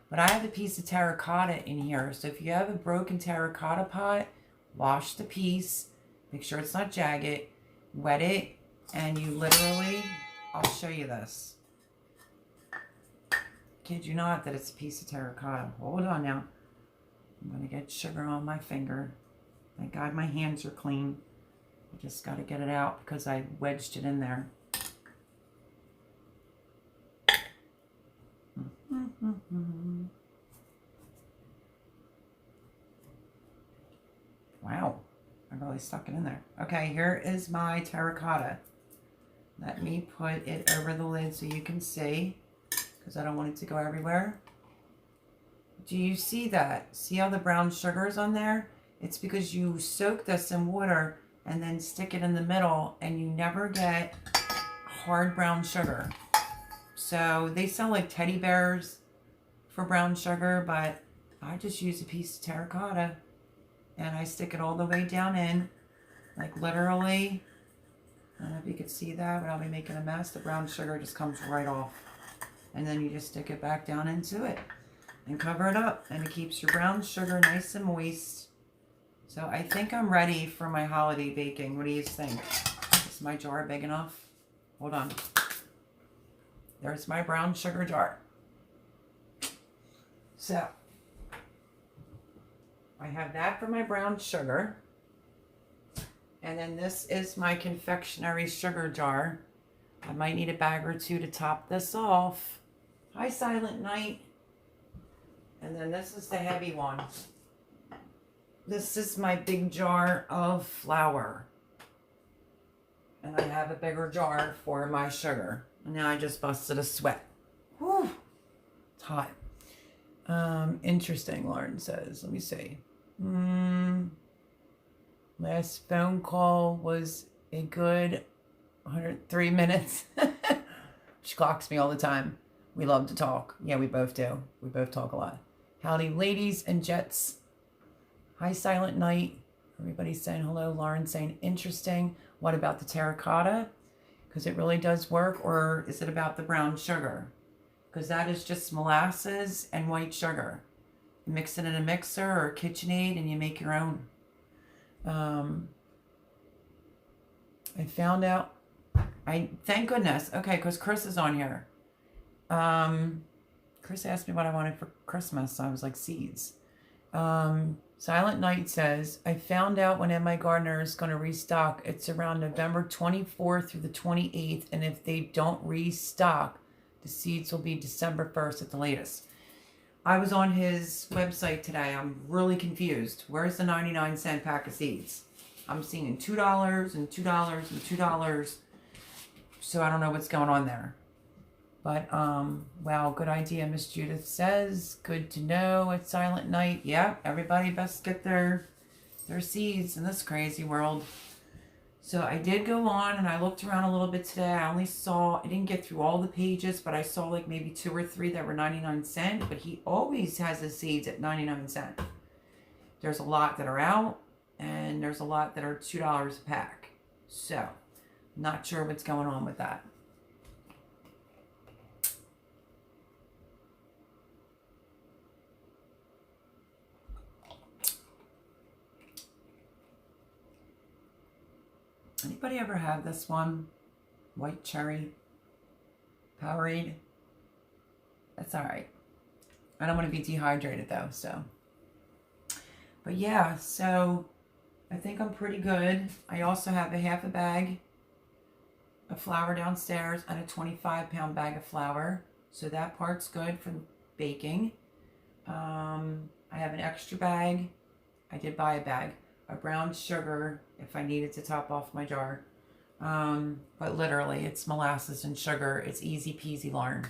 But I have a piece of terracotta in here. So if you have a broken terracotta pot, wash the piece. Make sure it's not jagged. Wet it. And you literally, I'll show you this. Kid you not that it's a piece of terracotta. Hold on now. I'm going to get sugar on my finger. Thank God my hands are clean. I just got to get it out because I wedged it in there. Wow, I really stuck it in there. Okay, here is my terracotta. Let me put it over the lid so you can see, because I don't want it to go everywhere. Do you see that? See how the brown sugar is on there? It's because you soak this in water and then stick it in the middle, and you never get hard brown sugar. So they sell like teddy bears for brown sugar, but I just use a piece of terracotta and I stick it all the way down in, like literally. I don't know if you could see that, but I'll be making a mess. The brown sugar just comes right off. And then you just stick it back down into it and cover it up, and it keeps your brown sugar nice and moist. So I think I'm ready for my holiday baking. What do you think? Is my jar big enough? Hold on. There's my brown sugar jar. So I have that for my brown sugar. And then this is my confectionery sugar jar. I might need a bag or two to top this off. Hi, Silent Night. And then this is the heavy one. This is my big jar of flour. And I have a bigger jar for my sugar. And now I just busted a sweat. Whew. It's hot. Interesting, Lauren says. Let me see. Last phone call was a good 103 minutes. She clocks me all the time. We love to talk. Yeah, we both do. We both talk a lot. Howdy, ladies and jets. Hi, Silent Night. Everybody's saying hello. Lauren saying interesting. What about the terracotta? Because it really does work. Or is it about the brown sugar? Because that is just molasses and white sugar. You mix it in a mixer or KitchenAid and you make your own. I found out. Thank goodness. Okay, because Chris is on here. Chris asked me what I wanted for Christmas. I was like, seeds. Silent Night says, I found out when MI Gardener is going to restock. It's around November 24th through the 28th. And if they don't restock, the seeds will be December 1st at the latest. I was on his website today. I'm really confused. Where's the 99-cent pack of seeds? I'm seeing $2 and $2 and $2. So I don't know what's going on there. But, wow, good idea, Miss Judith says. Good to know at Silent Night. Yeah, everybody best get their seeds in this crazy world. So I did go on and I looked around a little bit today. I didn't get through all the pages, but I saw like maybe 2 or 3 that were 99 cents. But he always has his seeds at 99 cents. There's a lot that are out and there's a lot that are $2 a pack. So, not sure what's going on with that. Anybody ever have this one? White cherry Powerade? That's all right. I don't want to be dehydrated though, so. But yeah, so I think I'm pretty good. I also have a half a bag of flour downstairs and a 25-pound bag of flour. So that part's good for baking. I have an extra bag. I did buy a bag of brown sugar if I needed to top off my jar. But literally, it's molasses and sugar. It's easy peasy, Lauren.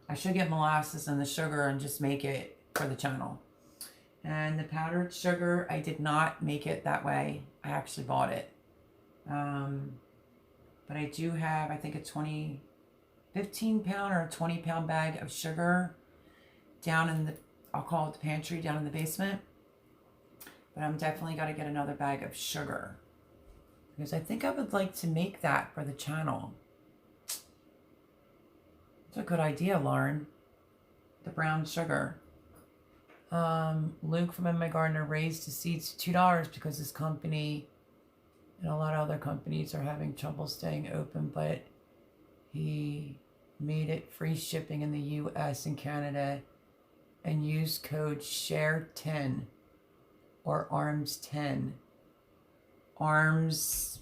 I should get molasses and the sugar and just make it for the channel. And the powdered sugar, I did not make it that way. I actually bought it. But I do have, I think, a 15-pound or a 20-pound bag of sugar down in the, I'll call it the pantry, down in the basement. But I'm definitely got to get another bag of sugar. Because I think I would like to make that for the channel. It's a good idea, Lauren. The brown sugar. Luke from MI Gardener raised his seeds to $2 because his company and a lot of other companies are having trouble staying open, but he made it free shipping in the US and Canada and used code SHARE10 or ARMS10. ARMS,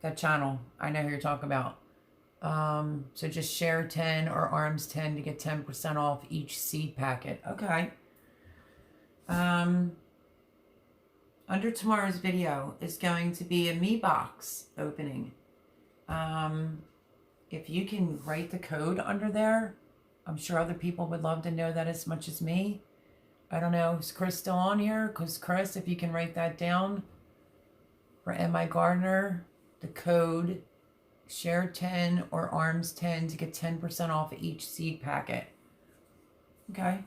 that channel, I know who you're talking about. So just SHARE10 or ARMS10 to get 10% off each seed packet. Okay. Under tomorrow's video is going to be a Me box opening. If you can write the code under there, I'm sure other people would love to know that as much as me. I don't know, is Chris still on here? Because Chris, if you can write that down for MI Gardener, the code SHARE10 or ARMS10 to get 10% off each seed packet. Okay.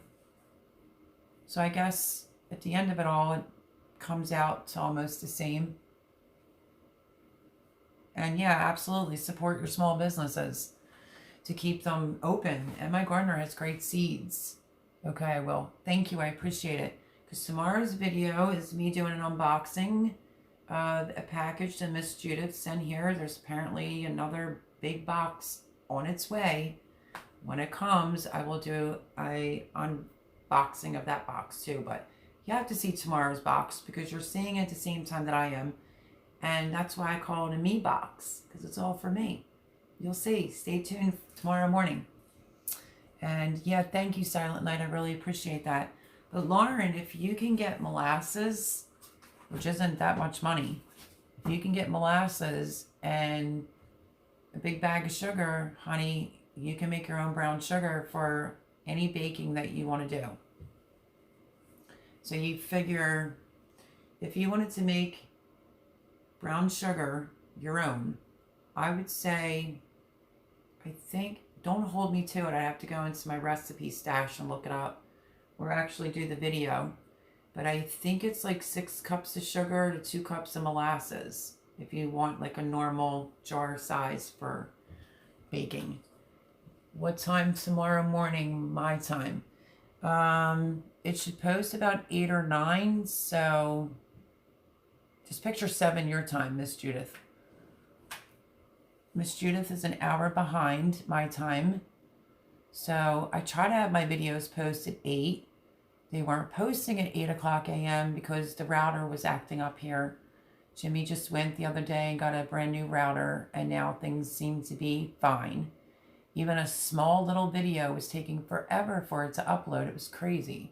So I guess at the end of it all, it comes out to almost the same. And yeah, absolutely support your small businesses to keep them open. MI Gardener has great seeds. Okay, well, thank you. I appreciate it. Because tomorrow's video is me doing an unboxing of a package that Miss Judith sent here. There's apparently another big box on its way. When it comes, I will do a unboxing of that box too. But You have to see tomorrow's box because you're seeing it at the same time that I am. And that's why I call it a me box, because it's all for me. You'll see. Stay tuned tomorrow morning. And yeah, thank you, Silent Night. I really appreciate that. But Lauren, if you can get molasses, which isn't that much money, if you can get molasses and a big bag of sugar, honey, you can make your own brown sugar for any baking that you want to do. So you figure if you wanted to make brown sugar your own, I would say, I think, don't hold me to it. I have to go into my recipe stash and look it up or actually do the video. But I think it's like 6 cups of sugar to 2 cups of molasses if you want like a normal jar size for baking. What time tomorrow morning? My time. It should post about 8 or 9. So just picture 7 your time, Miss Judith. Miss Judith is an hour behind my time. So I try to have my videos post at 8. They weren't posting at 8 o'clock a.m. because the router was acting up here. Jimmy just went the other day and got a brand new router, and now things seem to be fine. Even a small little video was taking forever for it to upload. It was crazy.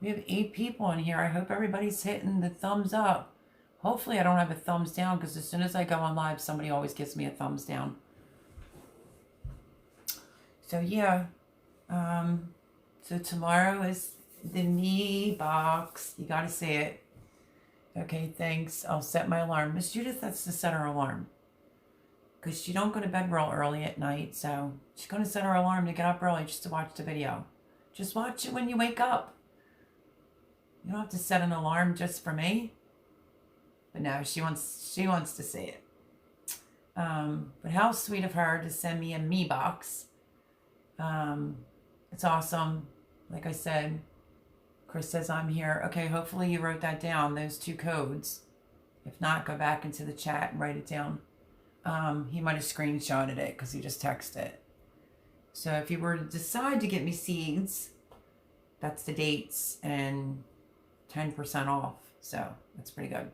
We have 8 people in here. I hope everybody's hitting the thumbs up. Hopefully I don't have a thumbs down, because as soon as I go on live, somebody always gives me a thumbs down. So yeah, so tomorrow is the me box. You gotta say it. Okay, thanks. I'll set my alarm. Miss Judith, that's to set her alarm, because she don't go to bed real early at night, so she's going to set her alarm to get up early just to watch the video. Just watch it when you wake up. You don't have to set an alarm just for me. But no, she wants to see it. But how sweet of her to send me a me box. It's awesome. Like I said, Chris says I'm here. Okay, hopefully you wrote that down, those 2 codes. If not, go back into the chat and write it down. He might have screenshotted it because he just texted it. So if you were to decide to get me seeds, that's the dates and 10% off. So that's pretty good.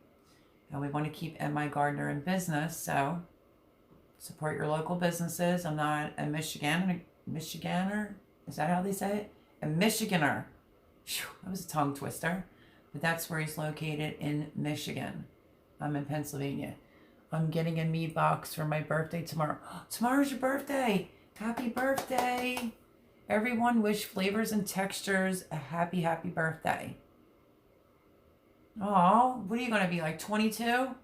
And we want to keep MI Gardener in business, so support your local businesses. I'm not a Michiganer. Is that how they say it? A Michiganer. Whew, that was a tongue twister. But that's where he's located, in Michigan. I'm in Pennsylvania. I'm getting a me box for my birthday tomorrow. Tomorrow's your birthday. Happy birthday. Everyone wish Flavors and Textures a happy, happy birthday. Oh, what are you going to be, like 22?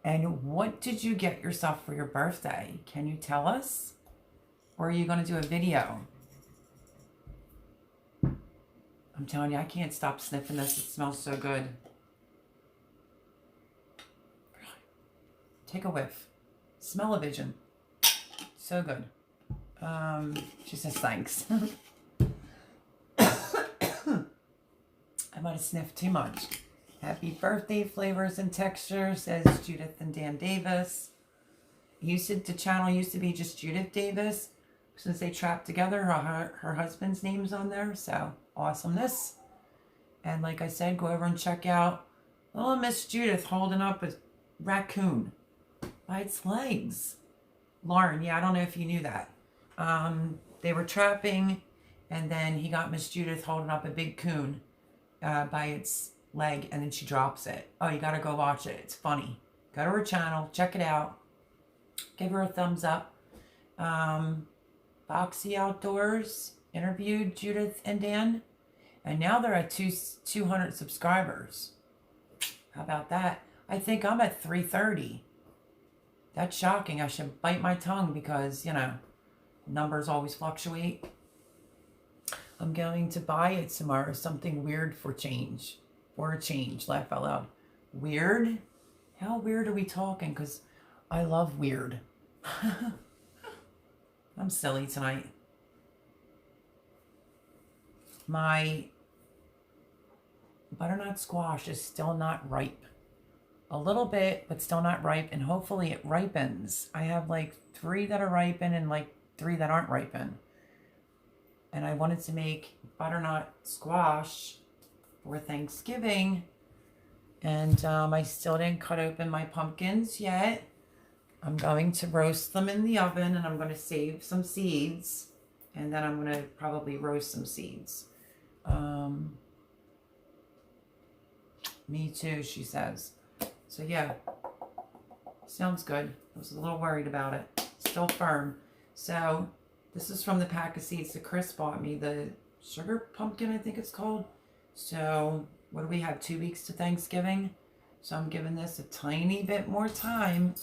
And what did you get yourself for your birthday? Can you tell us? Or are you going to do a video? I'm telling you, I can't stop sniffing this. It smells so good. Take a whiff. Smell-o-vision. So good. She says thanks. I might have sniffed too much. Happy birthday, Flavors and Textures, says Judith and Dan Davis. The channel used to be just Judith Davis. Since they trapped together, her husband's name's on there. So, awesomeness. And like I said, go over and check out little Miss Judith holding up a raccoon by its legs. Lauren, yeah, I don't know if you knew that. They were trapping, and then he got Miss Judith holding up a big coon by its leg, and then she drops it. Oh, you gotta go watch it. It's funny. Go to her channel, check it out. Give her a thumbs up. Boxy Outdoors interviewed Judith and Dan, and now they're at 200 subscribers. How about that? I think I'm at 330. That's shocking. I should bite my tongue because, you know, numbers always fluctuate. I'm going to buy it tomorrow. Something weird for change. For a change. Laugh out loud. Weird? How weird are we talking? Because I love weird. I'm silly tonight. My butternut squash is still not ripe. A little bit, but still not ripe, and hopefully it ripens. I have like 3 that are ripened and like 3 that aren't ripened. And I wanted to make butternut squash for Thanksgiving. And I still didn't cut open my pumpkins yet. I'm going to roast them in the oven, and I'm going to save some seeds. And then I'm going to probably roast some seeds. Me too, she says. So yeah, sounds good. I was a little worried about it. Still firm. So this is from the pack of seeds that Chris bought me. The sugar pumpkin, I think it's called. So what do we have? 2 weeks to Thanksgiving. So I'm giving this a tiny bit more time.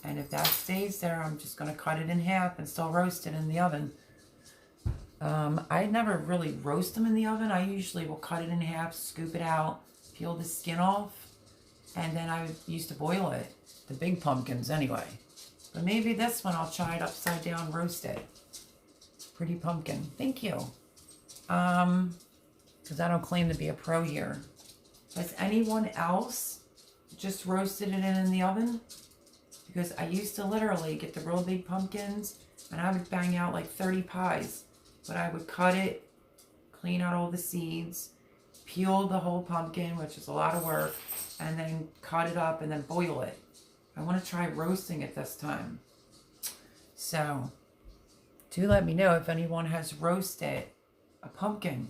And if that stays there, I'm just going to cut it in half and still roast it in the oven. I never really roast them in the oven. I usually will cut it in half, scoop it out, peel the skin off, and then I used to boil it. The big pumpkins anyway. But maybe this one I'll try it upside down, roast it. Pretty pumpkin. Thank you. Because I don't claim to be a pro here. Has anyone else just roasted it in the oven? Because I used to literally get the real big pumpkins and I would bang out like 30 pies. But I would cut it, clean out all the seeds, peel the whole pumpkin, which is a lot of work, and then cut it up and then boil it. I want to try roasting it this time. So, do let me know if anyone has roasted a pumpkin.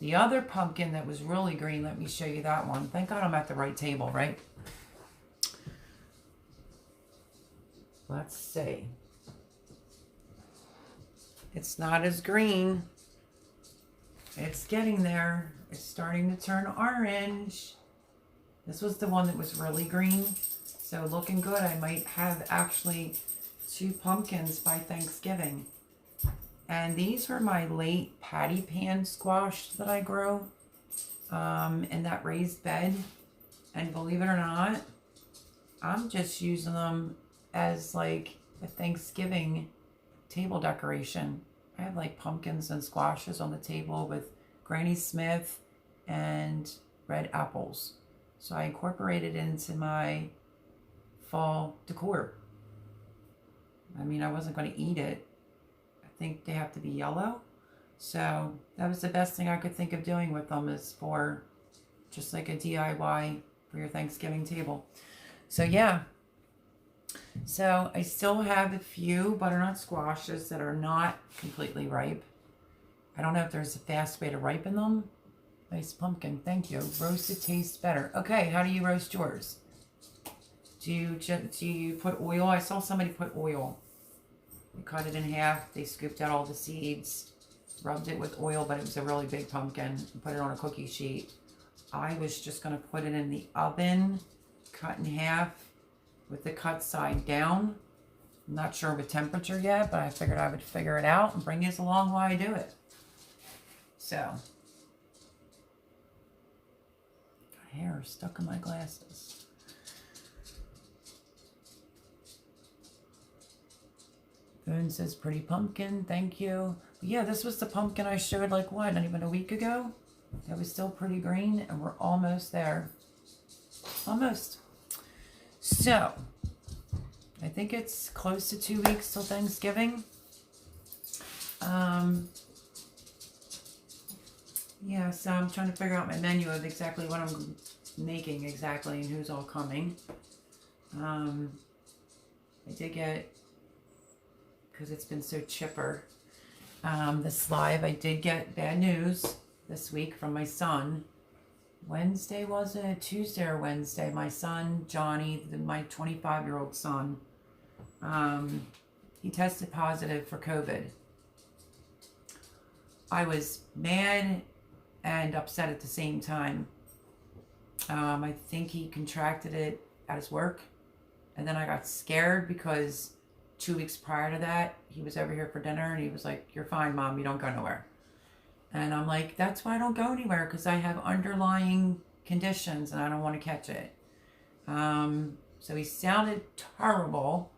The other pumpkin that was really green, let me show you that one. Thank God I'm at the right table, right? Let's see. It's not as green. It's getting there. It's starting to turn orange. This was the one that was really green. So looking good. I might have actually 2 pumpkins by Thanksgiving. And these were my late patty pan squash that I grow in that raised bed. And believe it or not, I'm just using them as like a Thanksgiving table decoration. I have like pumpkins and squashes on the table with Granny Smith and red apples. So I incorporated it into my fall decor. I mean, I wasn't going to eat it. I think they have to be yellow. So that was the best thing I could think of doing with them, is for just like a DIY for your Thanksgiving table. So yeah. So I still have a few butternut squashes that are not completely ripe. I don't know if there's a fast way to ripen them. Nice pumpkin, thank you. Roasted tastes better. Okay, how do you roast yours? Do you put oil? I saw somebody put oil. They cut it in half. They scooped out all the seeds, rubbed it with oil, but it was a really big pumpkin, and put it on a cookie sheet. I was just going to put it in the oven, cut in half, with the cut side down. I'm not sure of a temperature yet, but I figured I would figure it out and bring you along while I do it. So, got hair stuck in my glasses. Boone says, pretty pumpkin, thank you. But yeah, this was the pumpkin I showed like what, not even a week ago? It was still pretty green, and we're almost there. Almost. So, I think it's close to 2 weeks till Thanksgiving. Yeah, so I'm trying to figure out my menu of exactly what I'm making exactly and who's all coming. I did get, because it's been so chipper, this live, I did get bad news this week from my son. Wednesday, was it? Tuesday or Wednesday. My son, Johnny, my 25-year-old son, he tested positive for COVID. I was mad and upset at the same time. I think he contracted it at his work. And then I got scared because 2 weeks prior to that, he was over here for dinner and he was like, "You're fine, Mom. You don't go nowhere." And I'm like, that's why I don't go anywhere, because I have underlying conditions and I don't want to catch it. So he sounded terrible.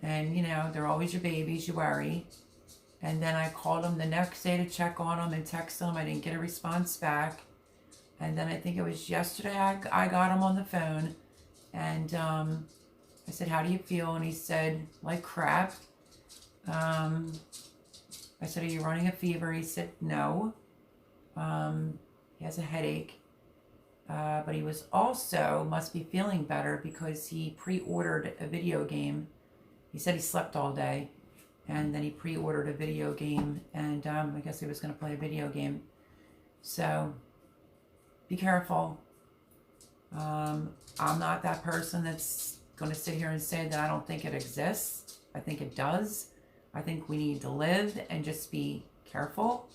And, you know, they're always your babies, you worry. And then I called him the next day to check on him and text him. I didn't get a response back. And then I think it was yesterday I got him on the phone. And I said, "How do you feel?" And he said, "Like crap." I said, "Are you running a fever?" He said, "No." He has a headache. But he was also, must be feeling better because he pre-ordered a video game. He said he slept all day. And then he pre-ordered a video game. And I guess he was going to play a video game. So, be careful. I'm not that person that's going to sit here and say that I don't think it exists. I think it does. I think we need to live and just be careful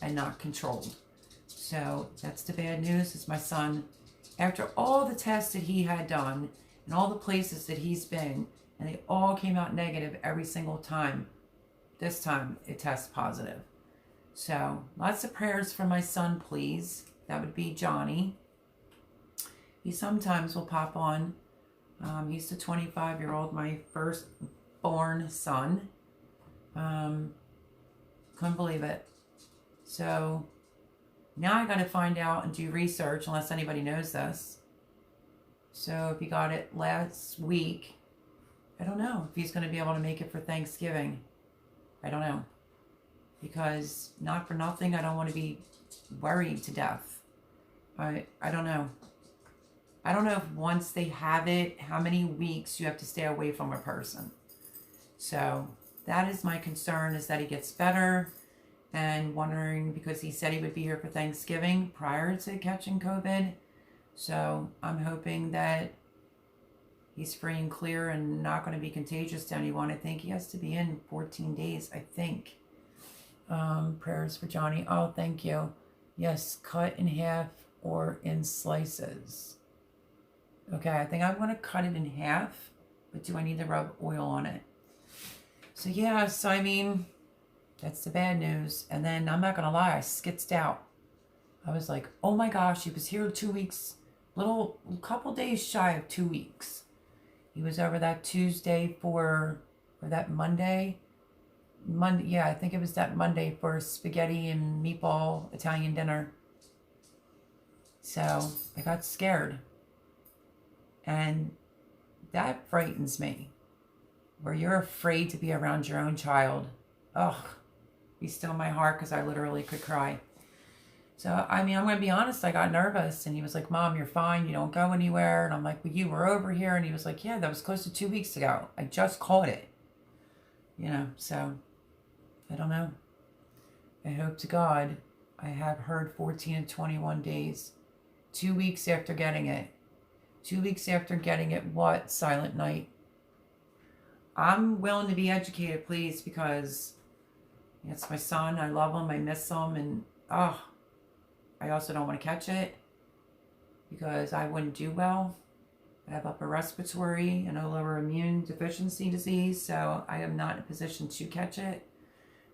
and not controlled. So that's the bad news, is my son, after all the tests that he had done and all the places that he's been, and they all came out negative every single time, this time it tests positive. So lots of prayers for my son, please. That would be Johnny. He sometimes will pop on. He's the 25-year-old, my firstborn son. Couldn't believe it. So now I got to find out and do research, unless anybody knows this. So if he got it last week, I don't know if he's going to be able to make it for Thanksgiving. I don't know. Because not for nothing, I don't want to be worried to death. I don't know. I don't know if once they have it, how many weeks you have to stay away from a person. So that is my concern, is that he gets better, and wondering, because he said he would be here for Thanksgiving prior to catching COVID. So I'm hoping that he's free and clear and not going to be contagious to anyone. I think he has to be in 14 days, I think. Prayers for Johnny. Oh, thank you. Yes, cut in half or in slices. Okay, I think I'm going to cut it in half, but do I need to rub oil on it? So yes, I mean, that's the bad news. And then, I'm not going to lie, I skitzed out. I was like, oh my gosh, he was here 2 weeks, couple days shy of 2 weeks. He was over that Tuesday or that Monday. Yeah, I think it was that Monday for spaghetti and meatball Italian dinner. So I got scared. And that frightens me. Where you're afraid to be around your own child. Ugh. Be still my heart, because I literally could cry. So, I mean, I'm going to be honest. I got nervous. And he was like, Mom, you're fine. You don't go anywhere. And I'm like, well, you were over here. And he was like, yeah, that was close to 2 weeks ago. I just caught it. You know, so I don't know. I hope to God I have heard 14 and 21 days. 2 weeks after getting it. 2 weeks after getting it, what? Silent night. I'm willing to be educated, please, because it's my son. I love him. I miss him. And, I also don't want to catch it because I wouldn't do well. I have upper respiratory and a lower immune deficiency disease, so I am not in a position to catch it.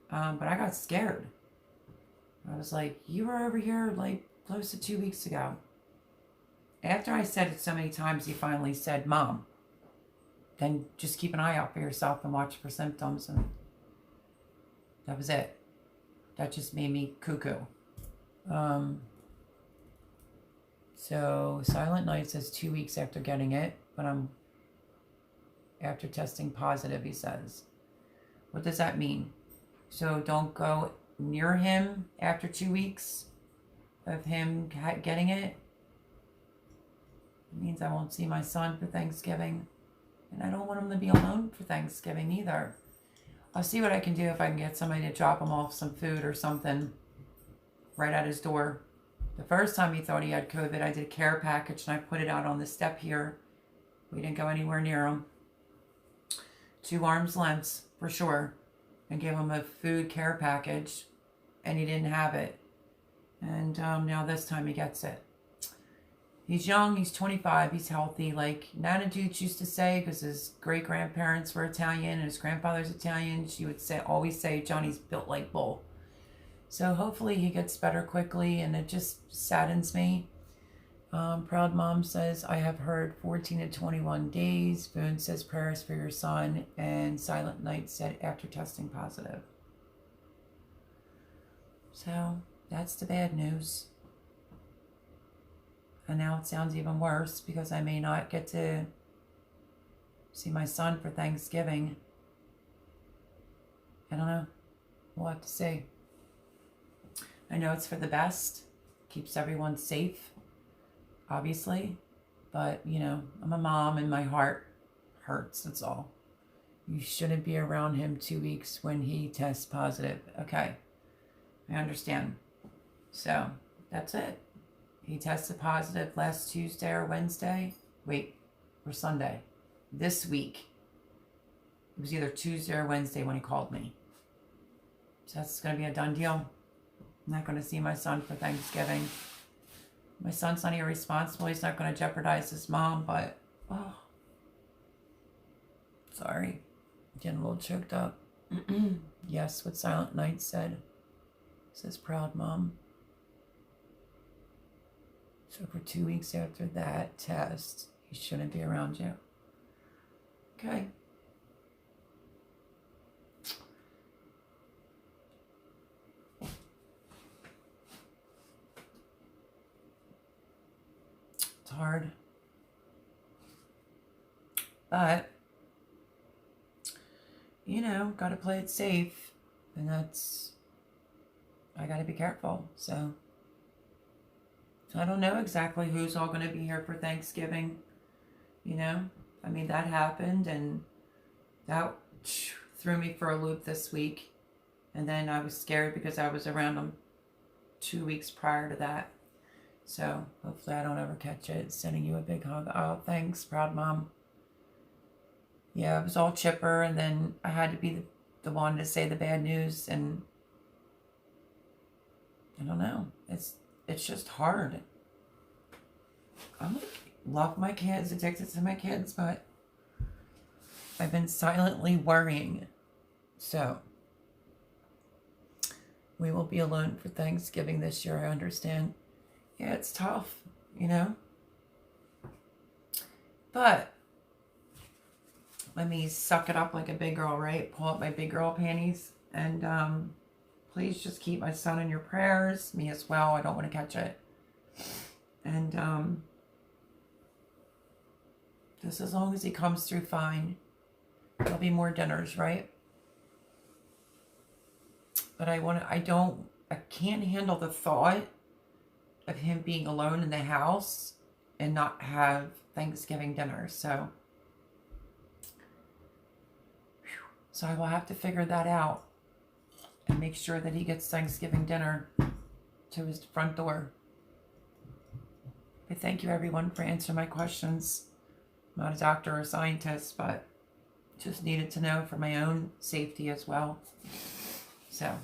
But I got scared. I was like, you were over here like close to 2 weeks ago. After I said it so many times, he finally said, Mom, then just keep an eye out for yourself and watch for symptoms. And that was it. That just made me cuckoo. So Silent Night says 2 weeks after getting it, but after testing positive, he says. What does that mean? So don't go near him after 2 weeks of him getting it. It means I won't see my son for Thanksgiving. And I don't want him to be alone for Thanksgiving either. I'll see what I can do if I can get somebody to drop him off some food or something right at his door. The first time he thought he had COVID, I did a care package and I put it out on the step here. We didn't go anywhere near him. 2 arms lengths for sure. And gave him a food care package. And he didn't have it. And now this time he gets it. He's young, he's 25, he's healthy. Like Nana Dudes used to say, because his great-grandparents were Italian and his grandfather's Italian, she would always say, Johnny's built like bull. So hopefully he gets better quickly, and it just saddens me. Proud Mom says, I have heard 14 to 21 days. Boone says prayers for your son. And Silent Night said after testing positive. So that's the bad news. And now it sounds even worse because I may not get to see my son for Thanksgiving. I don't know. We'll have to see. I know it's for the best. keeps everyone safe, obviously. But, you know, I'm a mom and my heart hurts, that's all. You shouldn't be around him 2 weeks when he tests positive. Okay, I understand. So, that's it. He tested positive last Tuesday or Wednesday. Wait, or Sunday. This week. It was either Tuesday or Wednesday when he called me. So that's going to be a done deal. I'm not going to see my son for Thanksgiving. My son's not irresponsible. He's not going to jeopardize his mom, but, oh. Sorry. Getting a little choked up. Yes, what Silent Night said. Says proud mom. So for 2 weeks after that test, he shouldn't be around you. Okay. It's hard. But, you know, got to play it safe. And I got to be careful. So I don't know exactly who's all going to be here for Thanksgiving. You know, I mean, that happened and that threw me for a loop this week. And then I was scared because I was around them 2 weeks prior to that. So hopefully I don't ever catch it. Sending you a big hug. Oh, thanks, proud mom. Yeah, it was all chipper, and then I had to be the one to say the bad news, and I don't know. It's just hard. I'm like, love my kids, addicted to my kids, but I've been silently worrying. So we will be alone for Thanksgiving this year, I understand. Yeah, it's tough, you know? But let me suck it up like a big girl, right? Pull up my big girl panties. And please just keep my son in your prayers. Me as well. I don't want to catch it. And just as long as he comes through fine. There'll be more dinners, right? But I can't handle the thought of him being alone in the house and not have Thanksgiving dinner. So I will have to figure that out and make sure that he gets Thanksgiving dinner to his front door. But thank you everyone for answering my questions. I'm not a doctor or a scientist, but just needed to know for my own safety as well. So,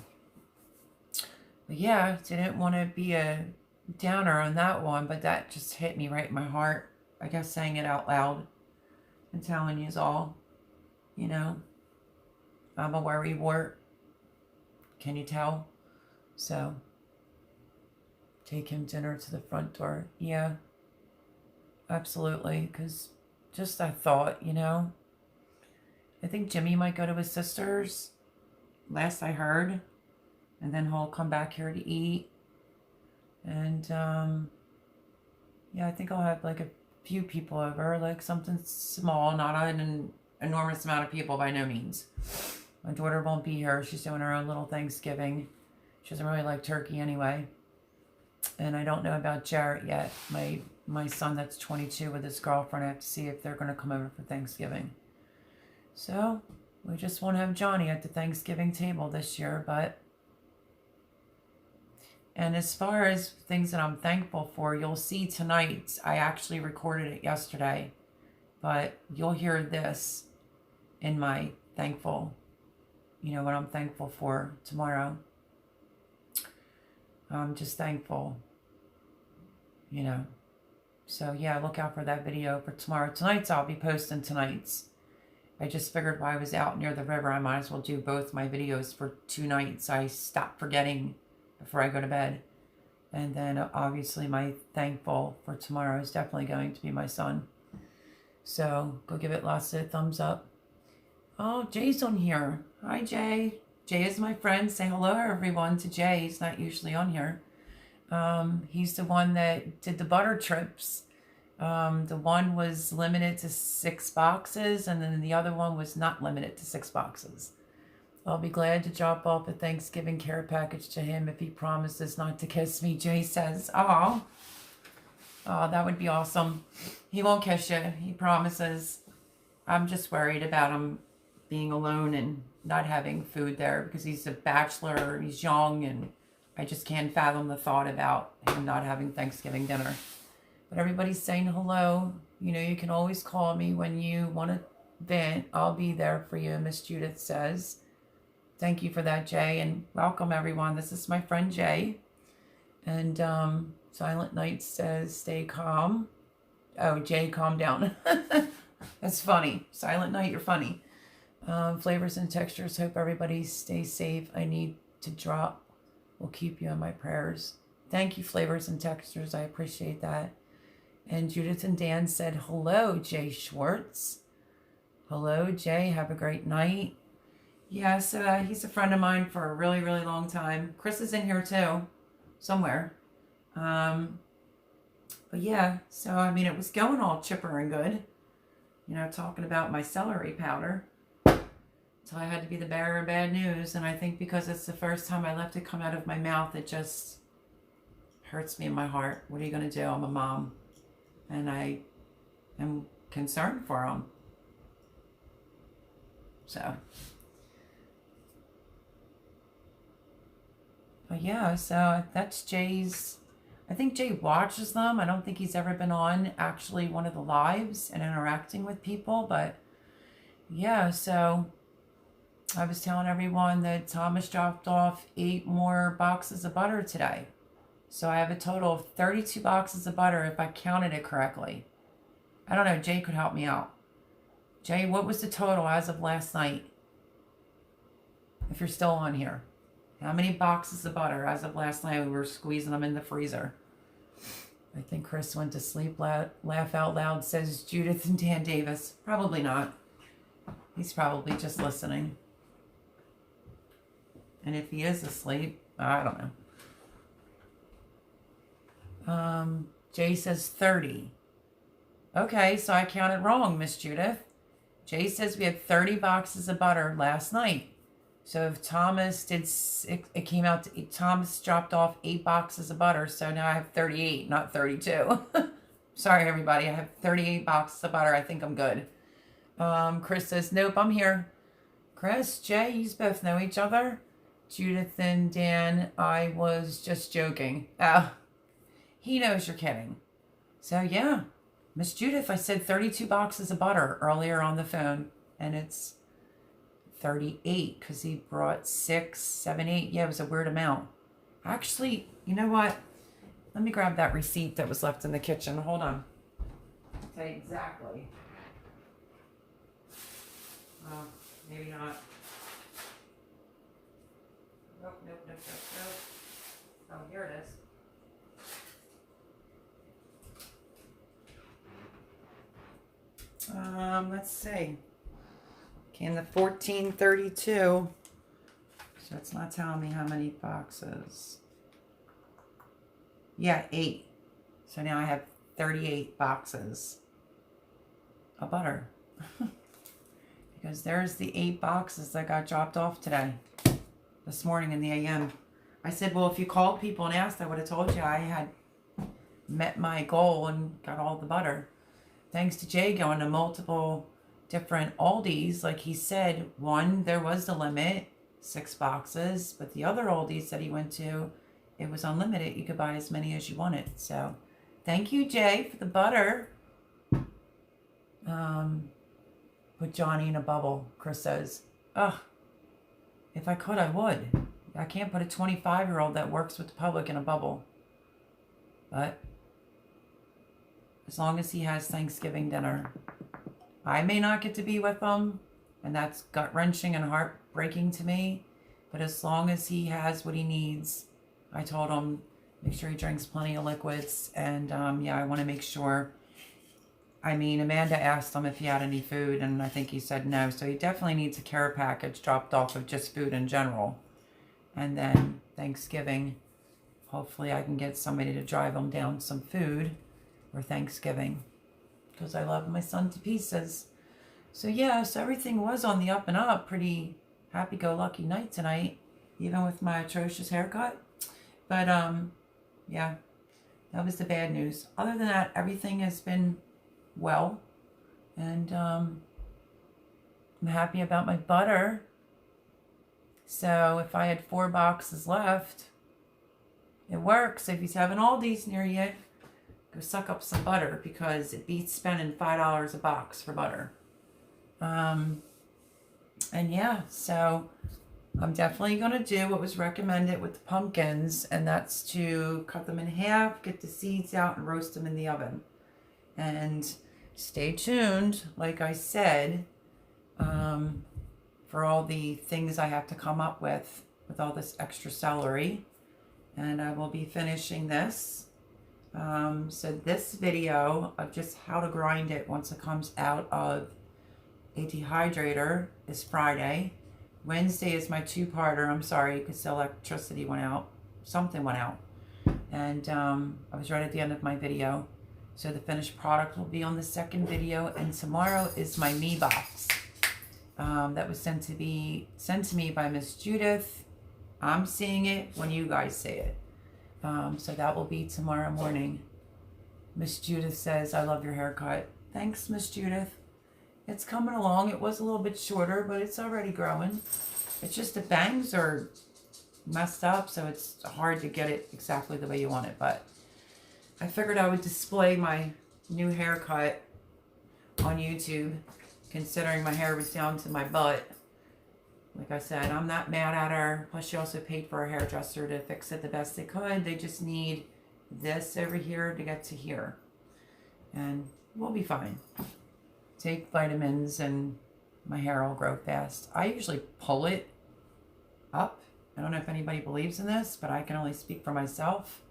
but yeah, didn't want to be a downer on that one, but that just hit me right in my heart. I guess saying it out loud and telling you is all, you know. I'm a worrywart. Can you tell? So, take him dinner to the front door. Yeah, absolutely. Because just I thought, you know, I think Jimmy might go to his sister's, last I heard. And then he'll come back here to eat. And, yeah, I think I'll have like a few people over. Like something small, not an enormous amount of people by no means. My daughter won't be here. She's doing her own little Thanksgiving. She doesn't really like turkey anyway. And I don't know about Jarrett yet. My son that's 22 with his girlfriend. I have to see if they're going to come over for Thanksgiving. So we just won't have Johnny at the Thanksgiving table this year. And as far as things that I'm thankful for, you'll see tonight. I actually recorded it yesterday. But you'll hear this in my thankful, you know, what I'm thankful for tomorrow. I'm just thankful, you know. So, yeah, look out for that video for tomorrow. Tonight's, I'll be posting tonight's. I just figured while I was out near the river, I might as well do both my videos for 2 nights. I stopped forgetting before I go to bed. And then, obviously, my thankful for tomorrow is definitely going to be my son. So, go give it lots of thumbs up. Oh, Jay's on here. Hi, Jay. Jay is my friend. Say hello, everyone, to Jay. He's not usually on here. He's the one that did the butter trips. The one was limited to 6 boxes, and then the other one was not limited to 6 boxes. I'll be glad to drop off a Thanksgiving care package to him if he promises not to kiss me, Jay says. Oh, that would be awesome. He won't kiss you. He promises. I'm just worried about him being alone and not having food there because he's a bachelor, he's young, and I just can't fathom the thought about him not having Thanksgiving dinner. But everybody's saying hello. You know, you can always call me when you want to vent. I'll be there for you, Miss Judith says. Thank you for that, Jay, and welcome everyone. This is my friend Jay. And Silent Night says, stay calm. Oh, Jay, calm down. That's funny. Silent Night, you're funny. Flavors and textures, hope everybody stays safe. I need to drop. Will keep you in my prayers. Thank you, Flavors and Textures. I appreciate that. And Judith and Dan said, hello, Jay Schwartz. Hello, Jay. Have a great night. Yes, he's a friend of mine for a really, really long time. Chris is in here too, somewhere. But yeah, so I mean, it was going all chipper and good. You know, talking about my celery powder. So I had to be the bearer of bad news. And I think because it's the first time I left it come out of my mouth, it just hurts me in my heart. What are you going to do? I'm a mom. And I am concerned for him. So. But yeah, so that's Jay's. I think Jay watches them. I don't think he's ever been on actually one of the lives and interacting with people. But yeah, so I was telling everyone that Thomas dropped off 8 more boxes of butter today. So I have a total of 32 boxes of butter if I counted it correctly. I don't know. Jay could help me out. Jay, what was the total as of last night? If you're still on here. How many boxes of butter as of last night? We were squeezing them in the freezer. I think Chris went to sleep. Laugh out loud, says Judith and Dan Davis. Probably not. He's probably just listening. And if he is asleep, I don't know. Jay says 30. Okay, so I counted wrong, Miss Judith. Jay says we had 30 boxes of butter last night. So if Thomas did, it came out to, Thomas dropped off 8 boxes of butter. So now I have 38, not 32. Sorry, everybody. I have 38 boxes of butter. I think I'm good. Chris says, nope, I'm here. Chris, Jay, you both know each other. Judith and Dan, I was just joking. Oh, he knows you're kidding. So yeah, Miss Judith, I said 32 boxes of butter earlier on the phone. And it's 38 because he brought 6, 7, 8. Yeah, it was a weird amount. Actually, you know what? Let me grab that receipt that was left in the kitchen. Hold on. I'll tell you exactly. Oh, maybe not. Nope. Oh, here it is. Let's see. In the 1432, so it's not telling me how many boxes. Yeah, 8. So now I have 38 boxes of butter. Because there's the 8 boxes that got dropped off today, this morning in the AM. I said, well, if you called people and asked, I would have told you I had met my goal and got all the butter. Thanks to Jay going to multiple different Aldi's, like he said, one, there was the limit, 6 boxes, but the other Aldi's that he went to, it was unlimited. You could buy as many as you wanted. So thank you, Jay, for the butter. Put Johnny in a bubble, Chris says. Ugh, if I could, I would. I can't put a 25-year-old that works with the public in a bubble. But as long as he has Thanksgiving dinner, I may not get to be with him, and that's gut-wrenching and heartbreaking to me. But as long as he has what he needs, I told him, make sure he drinks plenty of liquids. And, yeah, I want to make sure. I mean, Amanda asked him if he had any food, and I think he said no. So he definitely needs a care package dropped off of just food in general. And then Thanksgiving, hopefully I can get somebody to drive him down some food for Thanksgiving. Because I love my son to pieces. So yeah, so everything was on the up and up pretty happy-go-lucky night tonight, even with my atrocious haircut. But, yeah, that was the bad news. Other than that, everything has been well. And, I'm happy about my butter. So if I had 4 boxes left, it works. If you have an Aldi's near you, go suck up some butter because it beats spending $5 a box for butter. And yeah, so I'm definitely going to do what was recommended with the pumpkins, and that's to cut them in half, get the seeds out, and roast them in the oven. And stay tuned, like I said, for all the things I have to come up with all this extra celery. And I will be finishing this. So this video of just how to grind it once it comes out of a dehydrator is Friday. Wednesday is my 2-parter. I'm sorry, because the electricity went out. Something went out. And I was right at the end of my video. So the finished product will be on the second video. And tomorrow is my Me box. That was sent to me by Miss Judith. I'm seeing it when you guys see it. So that will be tomorrow morning. Miss Judith says, I love your haircut. Thanks, Miss Judith. It's coming along. It was a little bit shorter, but it's already growing. It's just the bangs are messed up, so it's hard to get it exactly the way you want it. But I figured I would display my new haircut on YouTube, considering my hair was down to my butt. Like I said, I'm not mad at her. Plus, she also paid for a hairdresser to fix it the best they could. They just need this over here to get to here. And we'll be fine. Take vitamins and my hair will grow fast. I usually pull it up. I don't know if anybody believes in this, but I can only speak for myself.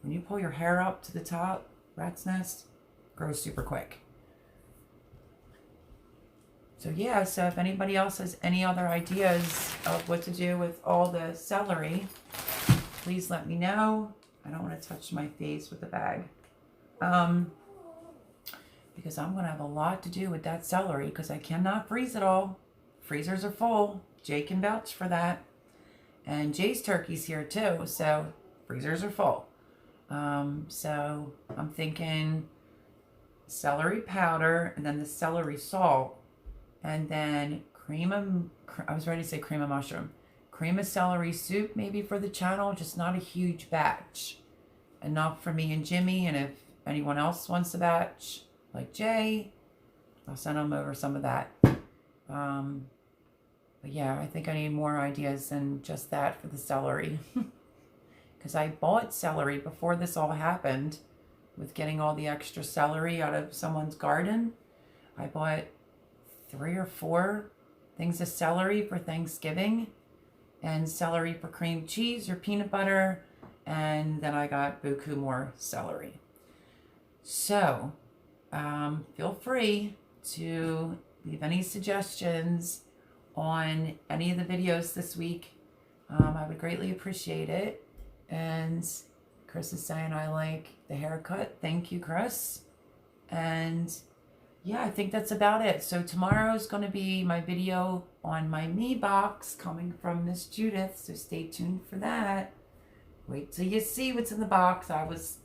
When you pull your hair up to the top, rat's nest, it grows super quick. So yeah, so if anybody else has any other ideas of what to do with all the celery, please let me know. I don't want to touch my face with the bag. Because I'm going to have a lot to do with that celery because I cannot freeze it all. Freezers are full. Jay can vouch for that. And Jay's turkey's here too, so freezers are full. So I'm thinking celery powder and then the celery salt. And then cream of mushroom. Cream of celery soup maybe for the channel, just not a huge batch. Enough for me and Jimmy, and if anyone else wants a batch, like Jay, I'll send them over some of that. But yeah, I think I need more ideas than just that for the celery. Because I bought celery before this all happened with getting all the extra celery out of someone's garden. I bought 3 or 4 things of celery for Thanksgiving and celery for cream cheese or peanut butter, and then I got beaucoup more celery. So feel free to leave any suggestions on any of the videos this week. I would greatly appreciate it. And Chris is saying I like the haircut. Thank you, Chris. And yeah, I think that's about it. So tomorrow is going to be my video on my Me box coming from Miss Judith. So stay tuned for that. Wait till you see what's in the box. I was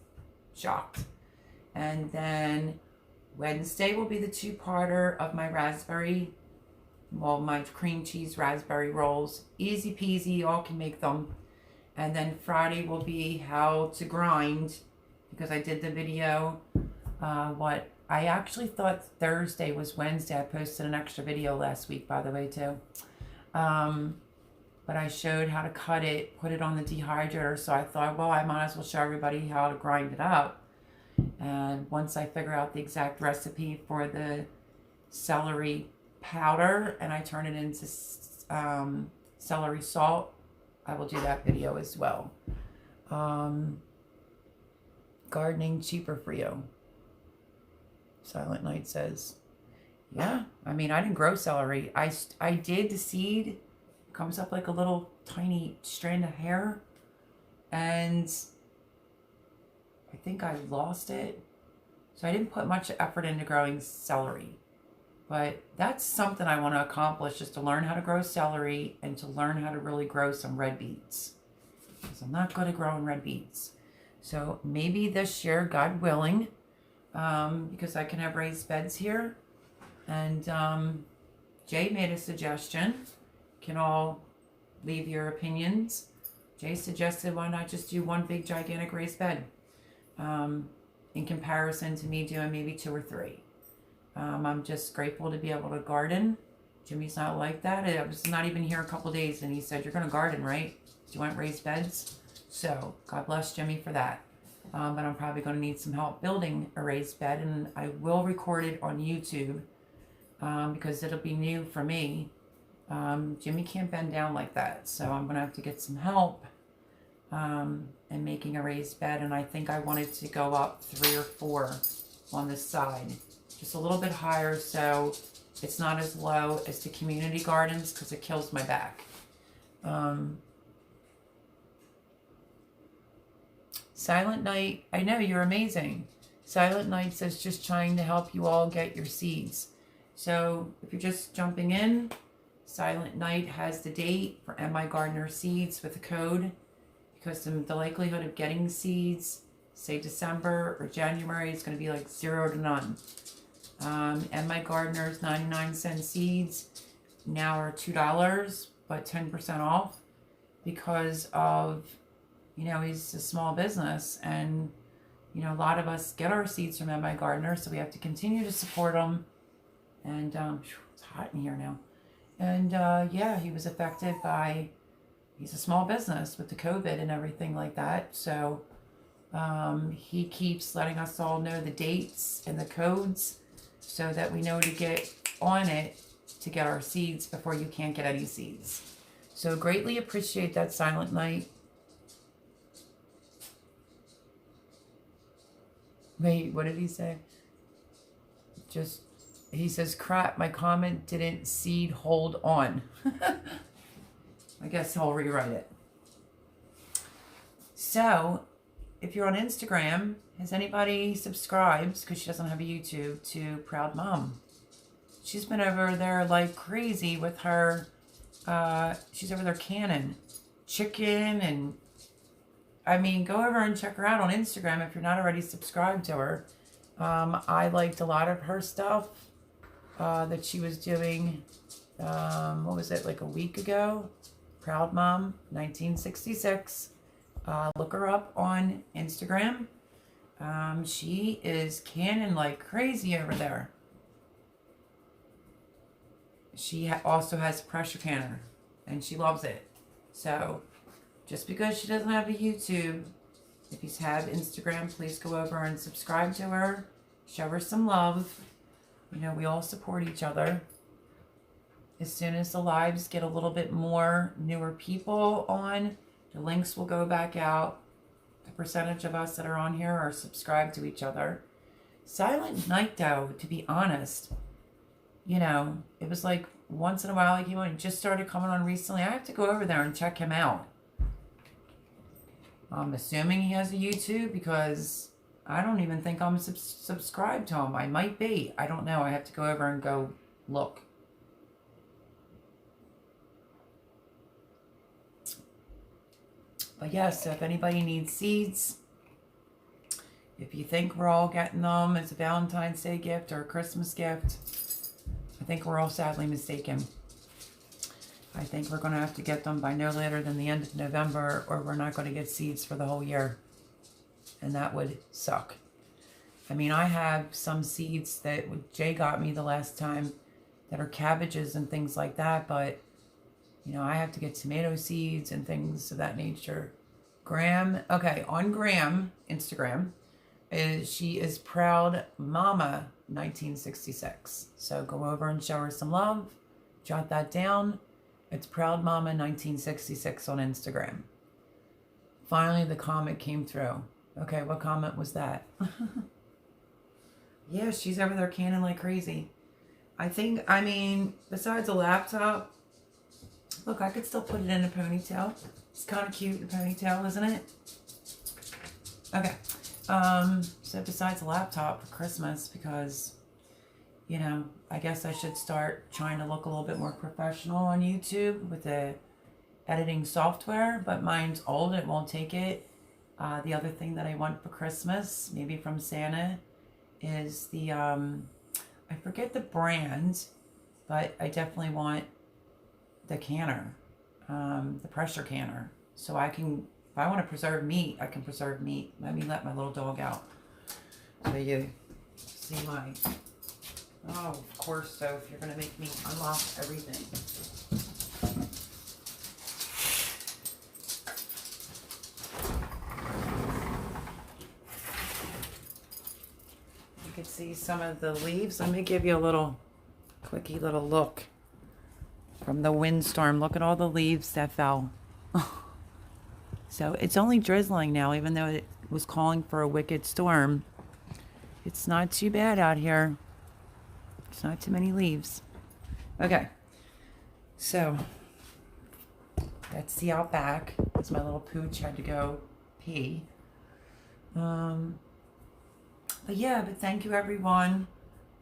shocked. And then Wednesday will be the 2-parter of my my cream cheese raspberry rolls. Easy peasy, y'all can make them. And then Friday will be how to grind, because I did the video, I actually thought Thursday was Wednesday. I posted an extra video last week, by the way, too. But I showed how to cut it, put it on the dehydrator. So I thought, well, I might as well show everybody how to grind it up. And once I figure out the exact recipe for the celery powder and I turn it into celery salt, I will do that video as well. Gardening cheaper for you. Silent Night says, yeah, I mean, I didn't grow celery. I did the seed. Comes up like a little tiny strand of hair. And I think I lost it. So I didn't put much effort into growing celery. But that's something I want to accomplish, just to learn how to grow celery and to learn how to really grow some red beets. Because I'm not good at growing red beets. So maybe this year, God willing, because I can have raised beds here. And Jay made a suggestion. Can all leave your opinions. Jay suggested why not just do one big gigantic raised bed in comparison to me doing maybe 2 or 3. I'm just grateful to be able to garden. Jimmy's not like that. I was not even here a couple days and he said, "You're going to garden, right? Do you want raised beds?" So God bless Jimmy for that. But I'm probably going to need some help building a raised bed, and I will record it on YouTube because it'll be new for me. Jimmy can't bend down like that, so I'm going to have to get some help in making a raised bed. And I think I wanted to go up 3 or 4 on this side, just a little bit higher, so it's not as low as the community gardens because it kills my back. Silent Night, I know, you're amazing. Silent Night says just trying to help you all get your seeds. So if you're just jumping in, Silent Night has the date for MI Gardener seeds with a code, because the likelihood of getting seeds, say December or January, is going to be like 0 to none. MI Gardener's 99-cent seeds now are $2, but 10% off because of, he's a small business, and, a lot of us get our seeds from MI Gardener, so we have to continue to support them. And it's hot in here now. And yeah, he was affected by, he's a small business with the COVID and everything like that. So he keeps letting us all know the dates and the codes so that we know to get on it to get our seeds before you can't get any seeds. So greatly appreciate that, Silent Night. Wait, what did he say? He says, crap, my comment didn't seed hold on. I guess I'll rewrite it. So, if you're on Instagram, has anybody subscribed, because she doesn't have a YouTube, to Proud Mom? She's been over there like crazy with her, she's over there canning chicken, and I mean, go over and check her out on Instagram if you're not already subscribed to her. I liked a lot of her stuff that she was doing, what was it, like a week ago? Proud Mom 1966. Look her up on Instagram. She is canning like crazy over there. She also has a pressure canner, and she loves it. So, just because she doesn't have a YouTube, if you have Instagram, please go over and subscribe to her. Show her some love. We all support each other. As soon as the lives get a little bit more newer people on, the links will go back out. The percentage of us that are on here are subscribed to each other. Silent Night, though, to be honest, it was like once in a while he just started coming on recently. I have to go over there and check him out. I'm assuming he has a YouTube because I don't even think I'm subscribed to him. I might be. I don't know. I have to go over and go look. But yes, so if anybody needs seeds, if you think we're all getting them as a Valentine's Day gift or a Christmas gift, I think we're all sadly mistaken. I think we're going to have to get them by no later than the end of November, or we're not going to get seeds for the whole year. And that would suck. I mean, I have some seeds that Jay got me the last time that are cabbages and things like that, but, I have to get tomato seeds and things of that nature. Graham, okay, on Graham, Instagram, she is Proud Mama 1966. So go over and show her some love. Jot that down. It's Proud Mama 1966 on Instagram. Finally, the comment came through. Okay, what comment was that? Yeah, she's over there canning like crazy. I mean, besides a laptop, look, I could still put it in a ponytail. It's kind of cute, the ponytail, isn't it? Okay. So besides a laptop for Christmas, because you know, I guess I should start trying to look a little bit more professional on YouTube with the editing software, but mine's old. It won't take it. The other thing that I want for Christmas, maybe from Santa, is the, I forget the brand, but I definitely want the canner, the pressure canner. So I can, if I want to preserve meat, I can preserve meat. Let me let my little dog out so you see my, oh, of course, Soph, you're going to make me unlock everything. You can see some of the leaves. Let me give you a little, quickie little look from the windstorm. Look at all the leaves that fell. So it's only drizzling now, even though it was calling for a wicked storm. It's not too bad out here. It's not too many leaves. Okay, so that's the out back. Because my little pooch had to go pee. But yeah, but thank you everyone.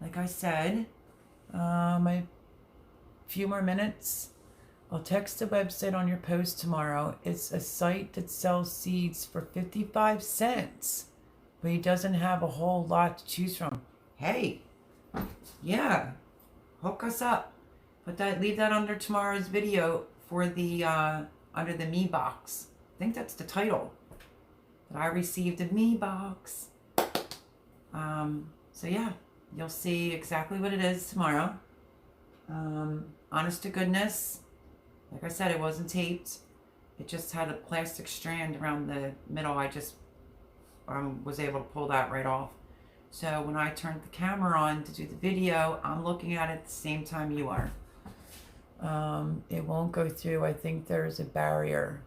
Like I said, my few more minutes. I'll text the website on your post tomorrow. It's a site that sells seeds for 55 cents, but he doesn't have a whole lot to choose from. Hey, yeah, hook us up. Put that, leave that under tomorrow's video for the under the me box. I think that's the title. That I received a me box. So yeah, you'll see exactly what it is tomorrow. Honest to goodness, like I said, it wasn't taped. It just had a plastic strand around the middle. I just was able to pull that right off. So when I turned the camera on to do the video, I'm looking at it at the same time you are. It won't go through. I think there's a barrier.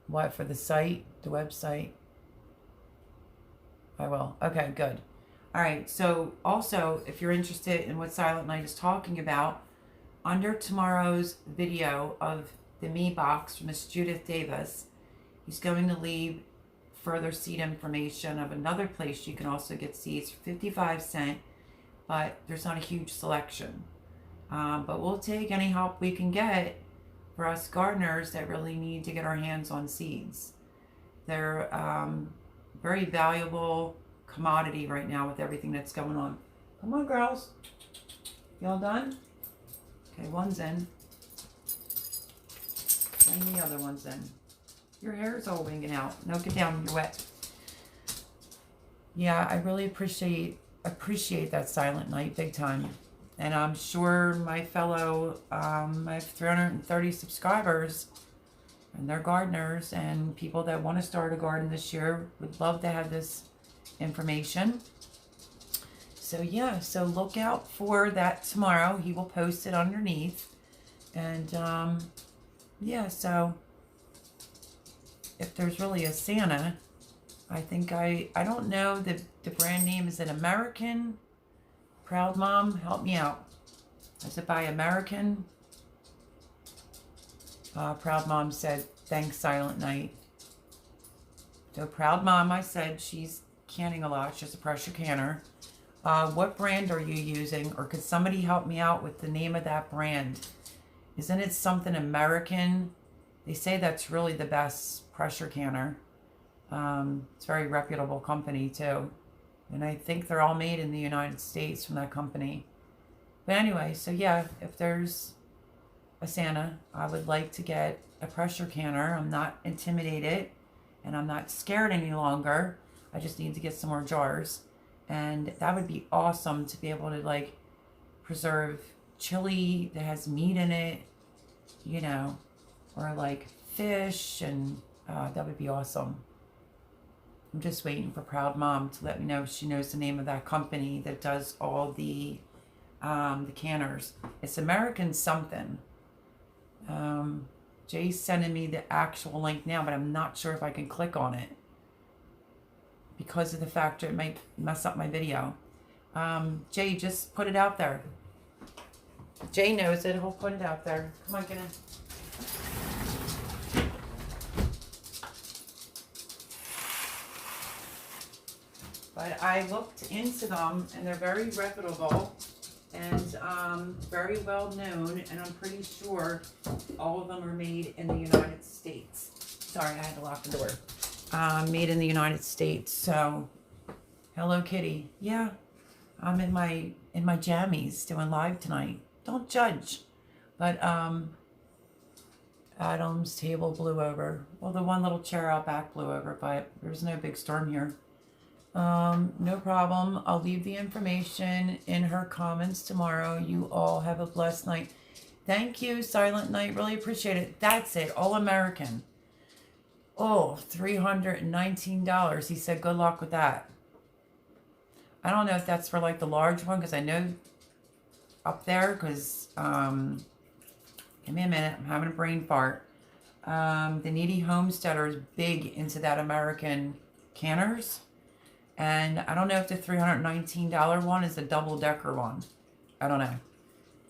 What, for the site, the website? I will. Okay, good. All right, so also, if you're interested in what Silent Night is talking about, under tomorrow's video of the me box from Miss Judith Davis, he's going to leave further seed information of another place you can also get seeds for 55 cents, but there's not a huge selection. But we'll take any help we can get for us gardeners that really need to get our hands on seeds. They're very valuable commodity right now with everything that's going on. Come on, girls. You all done? Okay, one's in. And the other one's in. Your hair's all winging out. No, get down, you're wet. Yeah, I really appreciate that Silent Night big time. And I'm sure my fellow, I have 330 subscribers, and they're gardeners, and people that want to start a garden this year would love to have this information. So yeah, so look out for that tomorrow. He will post it underneath. And yeah, so if there's really a Santa, I think I don't know the brand name. Is it American? Proud Mom, help me out. Is it by American? Proud Mom said, thanks, Silent Night. So Proud Mom, I said, she's canning a lot. She's a pressure canner. What brand are you using? Or could somebody help me out with the name of that brand? Isn't it something American? They say that's really the best pressure canner. It's a very reputable company too. And I think they're all made in the United States from that company. But anyway, so yeah, if there's a Santa, I would like to get a pressure canner. I'm not intimidated and I'm not scared any longer. I just need to get some more jars. And that would be awesome to be able to like preserve chili that has meat in it, you know, or like fish, and that would be awesome. I'm just waiting for Proud Mom to let me know if she knows the name of that company that does all the canners. It's American something. Jay's sending me the actual link now, but I'm not sure if I can click on it because of the fact that it might mess up my video. Jay, just put it out there. Jay knows it. He'll put it out there. Come on, get in. But I looked into them, and they're very reputable and very well known, and I'm pretty sure all of them are made in the United States. Sorry, I had to lock the door. Made in the United States. So, Hello Kitty. Yeah, I'm in my jammies doing live tonight. Don't judge. But Adam's table blew over. Well, the one little chair out back blew over, but there's no big storm here. No problem. I'll leave the information in her comments tomorrow. You all have a blessed night. Thank you, Silent Night. Really appreciate it. That's it. All American. Oh, $319. He said, good luck with that. I don't know if that's for like the large one, because I know up there, because, give me a minute. I'm having a brain fart. The Needy Homesteader is big into that American canners. And I don't know if the $319 one is the double-decker one. I don't know.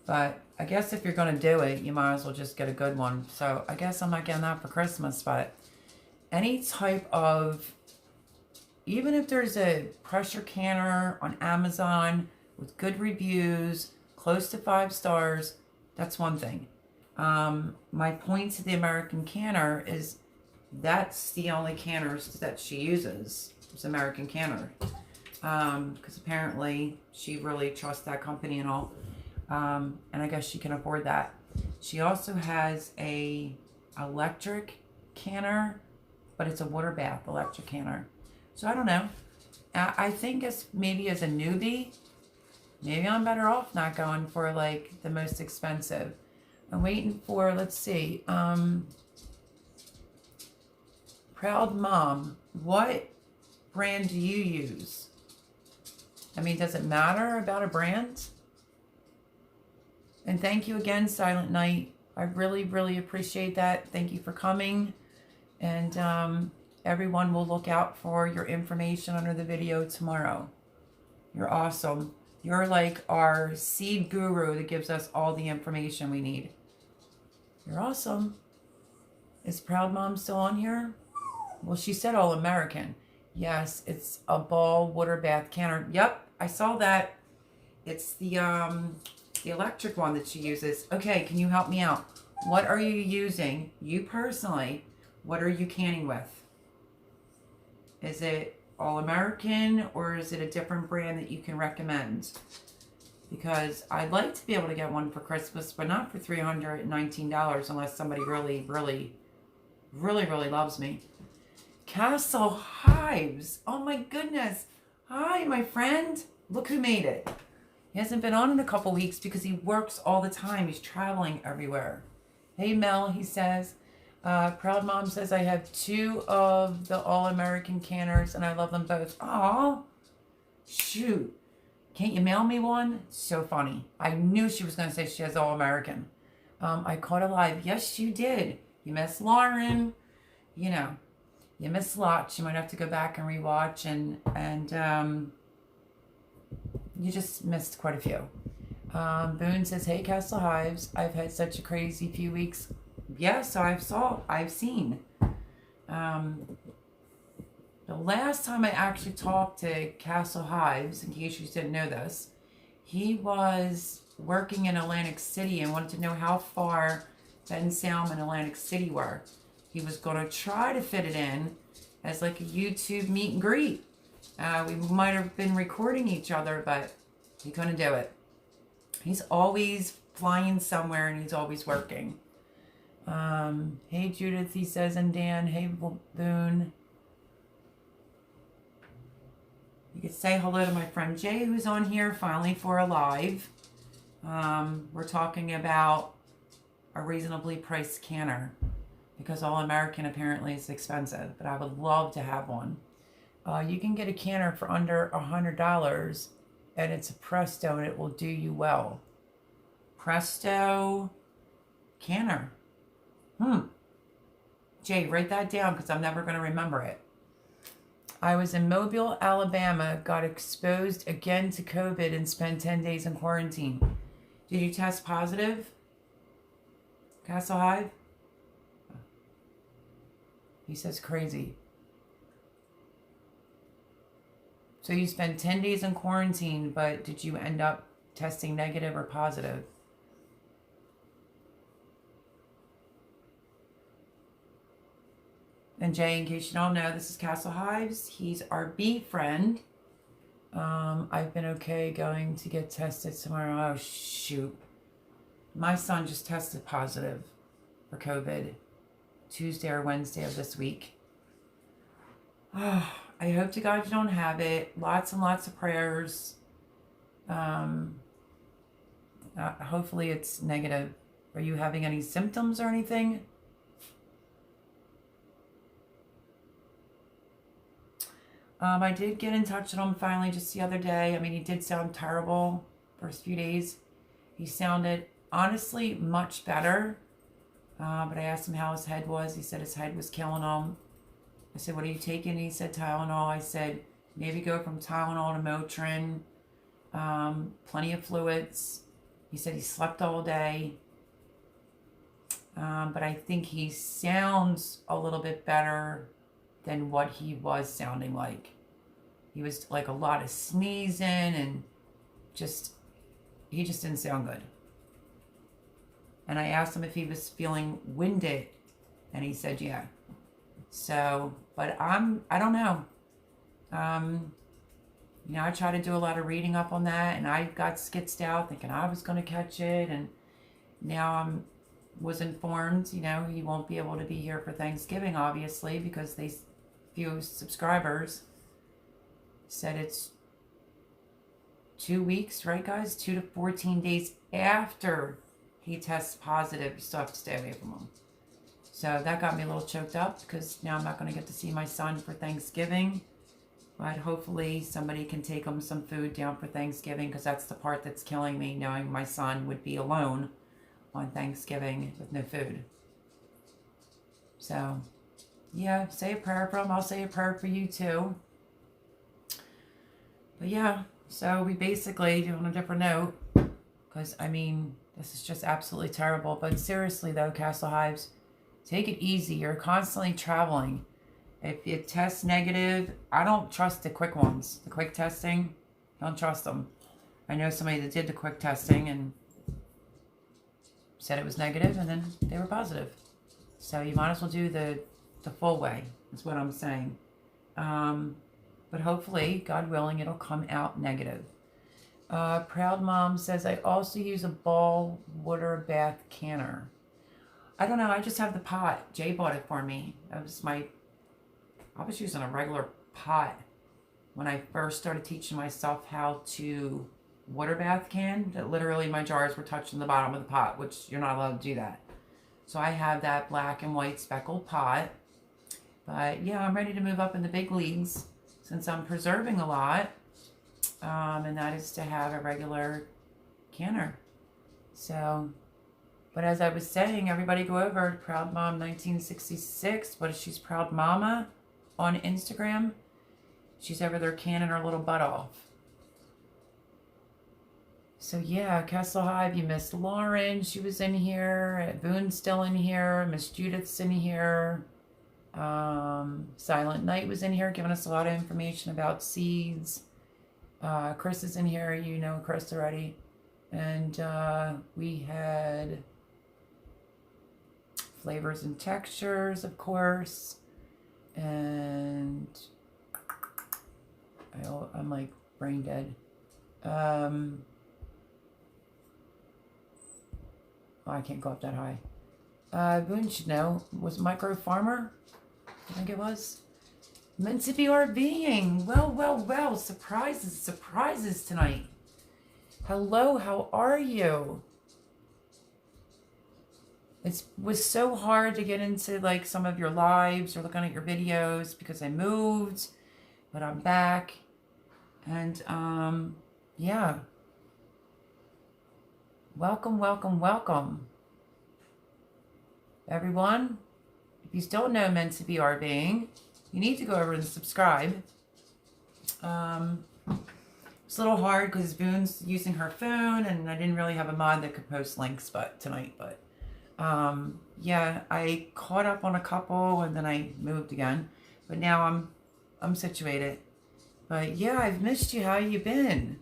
But I guess if you're going to do it, you might as well just get a good one. So I guess I'm not getting that for Christmas. But any type of, even if there's a pressure canner on Amazon with good reviews, close to 5 stars, that's one thing. My point to the American canner is that's the only canners that she uses. It's American Canner, because apparently she really trusts that company and all, and I guess she can afford that. She also has a electric canner, but it's a water bath electric canner. So I don't know. I think as maybe as a newbie, maybe I'm better off not going for like the most expensive. I'm waiting for, let's see, Proud Mom, what brand do you use? I mean, does it matter about a brand? And thank you again, Silent Night. I really, really appreciate that. Thank you for coming. And everyone will look out for your information under the video tomorrow. You're awesome. You're like our seed guru that gives us all the information we need. You're awesome. Is Proud Mom still on here? Well, she said all American. Yes, it's a ball water bath canner. Yep, I saw that. It's the electric one that she uses. Okay, can you help me out? What are you using? You personally, what are you canning with? Is it all American, or is it a different brand that you can recommend? Because I'd like to be able to get one for Christmas, but not for $319 unless somebody really, really, really, really loves me. Castle Hives. Oh my goodness. Hi, my friend. Look who made it. He hasn't been on in a couple weeks because he works all the time. He's traveling everywhere. Hey, Mel, he says. Proud Mom says, I have 2 of the All-American canners, and I love them both. Aw. Shoot. Can't you mail me one? So funny. I knew she was going to say she has All-American. I caught her live. Yes, you did. You missed Lauren. You know. You missed lots. You might have to go back and rewatch, and you just missed quite a few. Boone says, hey, Castle Hives. I've had such a crazy few weeks. Yes, I've seen. The last time I actually talked to Castle Hives, in case you didn't know this, he was working in Atlantic City and wanted to know how far Ben Salem and Atlantic City were. He was going to try to fit it in as like a YouTube meet and greet. We might have been recording each other, but he couldn't do it. He's always flying somewhere and he's always working. Hey, Judith, he says, and Dan. Hey, Boone. You could say hello to my friend Jay, who's on here finally for a live. We're talking about a reasonably priced canner, because All-American apparently is expensive, but I would love to have one. You can get a canner for under $100, and it's a Presto, and it will do you well. Presto canner. Jay, write that down, because I'm never going to remember it. I was in Mobile, Alabama, got exposed again to COVID, and spent 10 days in quarantine. Did you test positive? Castle Hive? He says crazy. So you spent 10 days in quarantine, but did you end up testing negative or positive? And Jay, in case you don't know, this is Castle Hives. He's our bee friend. I've been okay going to get tested tomorrow. Oh, shoot. My son just tested positive for COVID Tuesday or Wednesday of this week. Oh, I hope to God you don't have it. Lots and lots of prayers. Hopefully it's negative. Are you having any symptoms or anything? I did get in touch with him finally just the other day. I mean, he did sound terrible first few days. He sounded honestly much better. But I asked him how his head was. He said his head was killing him. I said, what are you taking? He said Tylenol. I said, maybe go from Tylenol to Motrin. Plenty of fluids. He said he slept all day. But I think he sounds a little bit better than what he was sounding like. He was like a lot of sneezing and he just didn't sound good. And I asked him if he was feeling winded, and he said, yeah. So, but I don't know. I tried to do a lot of reading up on that, and I got skitzed out thinking I was going to catch it, and now was informed, he won't be able to be here for Thanksgiving, obviously, because few subscribers said it's 2 weeks, right, guys? 2 to 14 days after he tests positive. You still have to stay away from him. So that got me a little choked up because now I'm not going to get to see my son for Thanksgiving. But hopefully somebody can take him some food down for Thanksgiving, because that's the part that's killing me, knowing my son would be alone on Thanksgiving with no food. So, yeah, say a prayer for him. I'll say a prayer for you too. But yeah, so we basically, on a different note, because I mean, this is just absolutely terrible. But seriously though, Castle Hives, take it easy. You're constantly traveling. If it tests negative, I don't trust the quick ones. The quick testing, don't trust them. I know somebody that did the quick testing and said it was negative, and then they were positive. So you might as well do the full way, is what I'm saying. But hopefully, God willing, it'll come out negative. Proud Mom says, I also use a ball water bath canner. I don't know, I just have the pot. Jay bought it for me. I was using a regular pot when I first started teaching myself how to water bath can. That literally my jars were touching the bottom of the pot, which you're not allowed to do that. So I have that black and white speckled pot. But yeah, I'm ready to move up in the big leagues since I'm preserving a lot. And that is to have a regular canner. So, but as I was saying, everybody go over to Proud Mom 1966. What is she's Proud Mama on Instagram? She's over there canning her little butt off. So yeah, Castle Hive, you missed Lauren. She was in here. Boone's still in here. Miss Judith's in here. Silent Night was in here, giving us a lot of information about seeds. Chris is in here. You know Chris already. And we had Flavors and Textures, of course. And I'm like brain dead. I can't go up that high. Boone should know. Was Micro Farmer? I think it was. Meant to be RVing. Well. Surprises tonight. Hello, how are you? It was so hard to get into like some of your lives or looking at your videos because I moved, but I'm back. And yeah. Welcome. Everyone, if you still know Meant to be RVing, you need to go over and subscribe. It's a little hard because Boone's using her phone and I didn't really have a mod that could post links tonight. But yeah, I caught up on a couple and then I moved again. But now I'm situated. But yeah, I've missed you. How you been?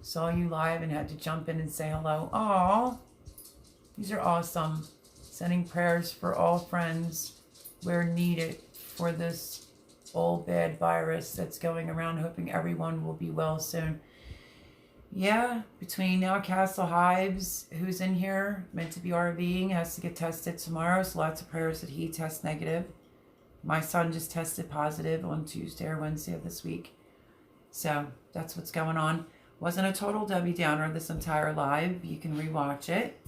Saw you live and had to jump in and say hello. Aw, these are awesome. Sending prayers for all friends where needed for this old bad virus that's going around. Hoping everyone will be well soon. Yeah, between now Castle Hives, who's in here, meant to be RVing, has to get tested tomorrow. So lots of prayers that he tests negative. My son just tested positive on Tuesday or Wednesday of this week. So that's what's going on. Wasn't a total Debbie Downer this entire live. You can rewatch it.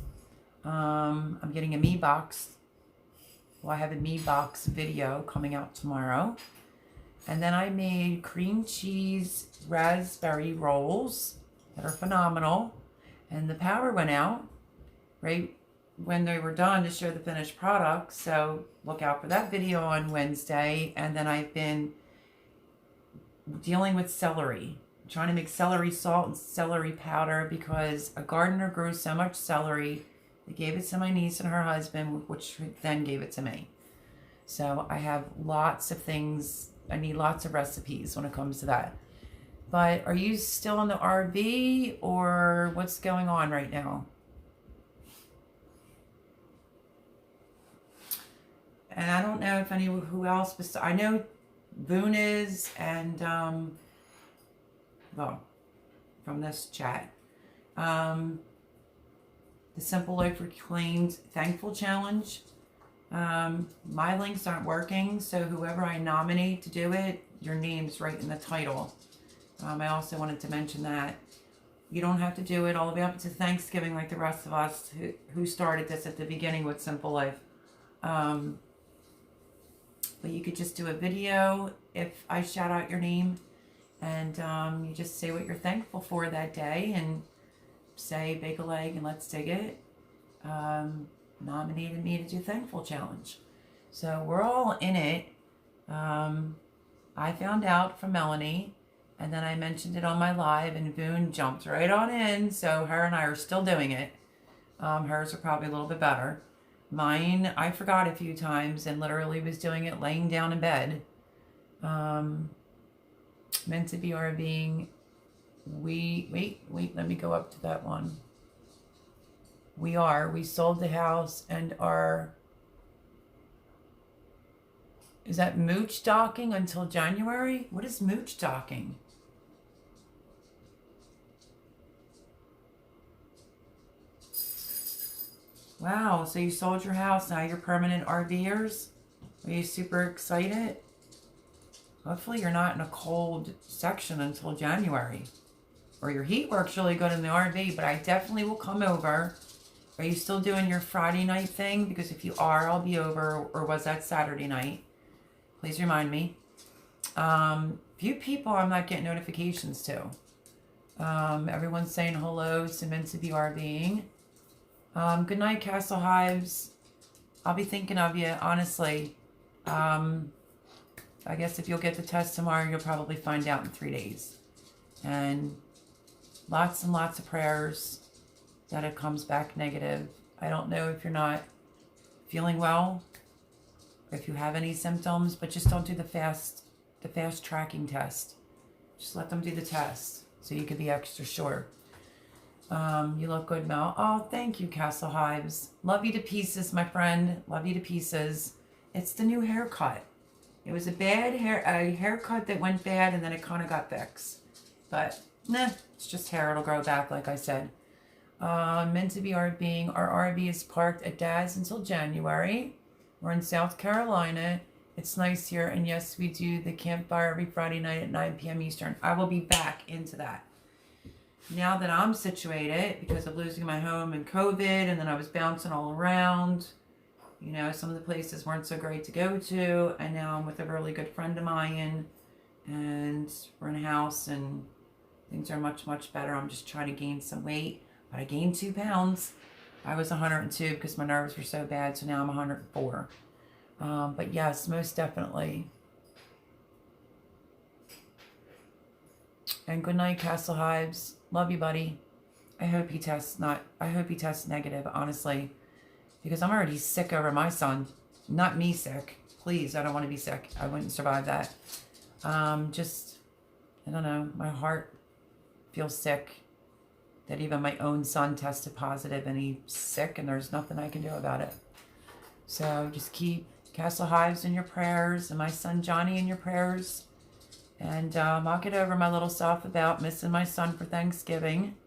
I'm getting a Me Box. Well, I have a Me Box video coming out tomorrow. And then I made cream cheese raspberry rolls that are phenomenal. And the power went out right when they were done to show the finished product. So look out for that video on Wednesday. And then I've been dealing with celery. I'm trying to make celery salt and celery powder because a gardener grew so much celery. They gave it to my niece and her husband, which then gave it to me. So I have lots of things. I need lots of recipes when it comes to that. But are you still in the RV or what's going on right now? And I don't know if who else, but I know Boone is, and well, from this chat, the Simple Life Reclaimed Thankful Challenge. My links aren't working, so whoever I nominate to do it, your name's right in the title. I also wanted to mention that you don't have to do it all the way up to Thanksgiving like the rest of us who started this at the beginning with Simple Life. But you could just do a video if I shout out your name, and you just say what you're thankful for that day and say bake a leg and let's dig it. Nominated me to do Thankful Challenge. So we're all in it. I found out from Melanie, and then I mentioned it on my live, and Boone jumped right on in. So her and I are still doing it. Hers are probably a little bit better. Mine, I forgot a few times and literally was doing it laying down in bed. Meant to be RVing. Wait, let me go up to that one. We sold the house and is that mooch docking until January? What is mooch docking? Wow, so you sold your house, now you're permanent RVers? Are you super excited? Hopefully you're not in a cold section until January. Or your heat works really good in the RV, but I definitely will come over. Are you still doing your Friday night thing? Because if you are, I'll be over. Or was that Saturday night? Please remind me. Few people I'm not getting notifications to. Everyone's saying hello, so meant to be RVing. Good night, Castle Hives. I'll be thinking of you, honestly. I guess if you'll get the test tomorrow, you'll probably find out in 3 days. And lots of prayers that it comes back negative. I don't know if you're not feeling well, if you have any symptoms, but just don't do the fast tracking test. Just let them do the test so you can be extra sure. You look good, Mel. Oh, thank you, Castle Hives. Love you to pieces, my friend. Love you to pieces. It's the new haircut. It was a haircut that went bad and then it kind of got fixed. But, nah, it's just hair. It'll grow back, like I said. Meant to be RVing. Our RV is parked at Dad's until January. We're in South Carolina. It's nice here. And yes, we do the campfire every Friday night at 9 p.m. Eastern. I will be back into that. Now that I'm situated, because of losing my home and COVID, and then I was bouncing all around, you know, some of the places weren't so great to go to, and now I'm with a really good friend of mine, and we're in a house, and things are much better. I'm just trying to gain some weight, but I gained 2 pounds. I was 102 because my nerves were so bad, so now I'm 104. But yes, most definitely. And good night, Castle Hives. Love you, buddy. I hope he tests negative, honestly, because I'm already sick over my son. Not me sick. Please, I don't want to be sick. I wouldn't survive that. Just, I don't know. My heart feels sick that even my own son tested positive and he's sick and there's nothing I can do about it. So just keep Castle Hives in your prayers and my son Johnny in your prayers. And I'll get over my little self about missing my son for Thanksgiving.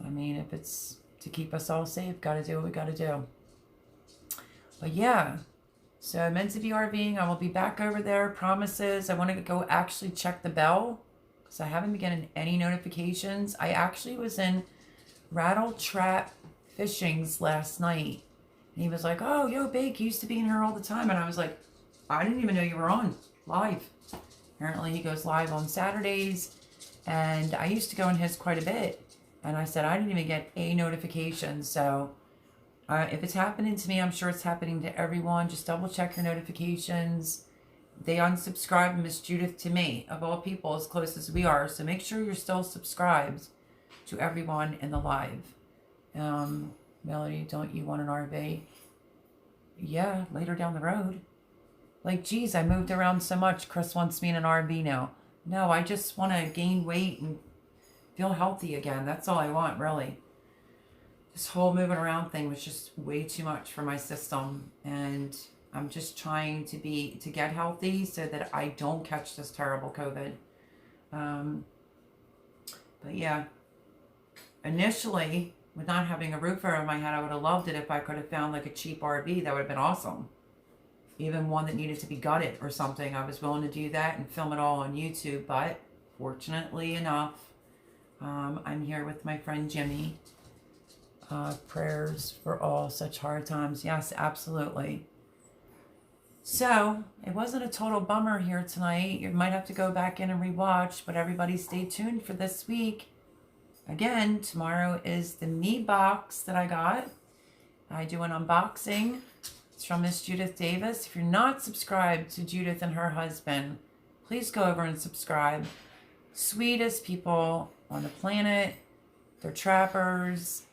I mean, if it's to keep us all safe, got to do what we got to do. But yeah, so meant to be RVing. I will be back over there. Promises. I want to go actually check the bell because I haven't been getting any notifications. I actually was in Rattle Trap Fishings last night. And he was like, oh, yo, Bake, you used to be in here all the time. And I was like, I didn't even know you were on live. Apparently he goes live on Saturdays. And I used to go in his quite a bit. And I said, I didn't even get a notification. So if it's happening to me, I'm sure it's happening to everyone. Just double check your notifications. They unsubscribed Miss Judith to me, of all people, as close as we are. So make sure you're still subscribed to everyone in the live. Melody, don't you want an RV? Yeah, later down the road. Like, geez, I moved around so much. Chris wants me in an RV now. No, I just want to gain weight and feel healthy again. That's all I want, really. This whole moving around thing was just way too much for my system. And I'm just trying to get healthy so that I don't catch this terrible COVID. But yeah, initially, with not having a roof over my head, I would have loved it if I could have found like a cheap RV. That would have been awesome. Even one that needed to be gutted or something. I was willing to do that and film it all on YouTube. But fortunately enough, I'm here with my friend Jimmy. Prayers for all such hard times. Yes, absolutely. So, it wasn't a total bummer here tonight. You might have to go back in and rewatch, but everybody stay tuned for this week. Again, tomorrow is the Me box that I got. I do an unboxing. It's from Miss Judith Davis. If you're not subscribed to Judith and her husband, please go over and subscribe. Sweetest people on the planet. They're trappers.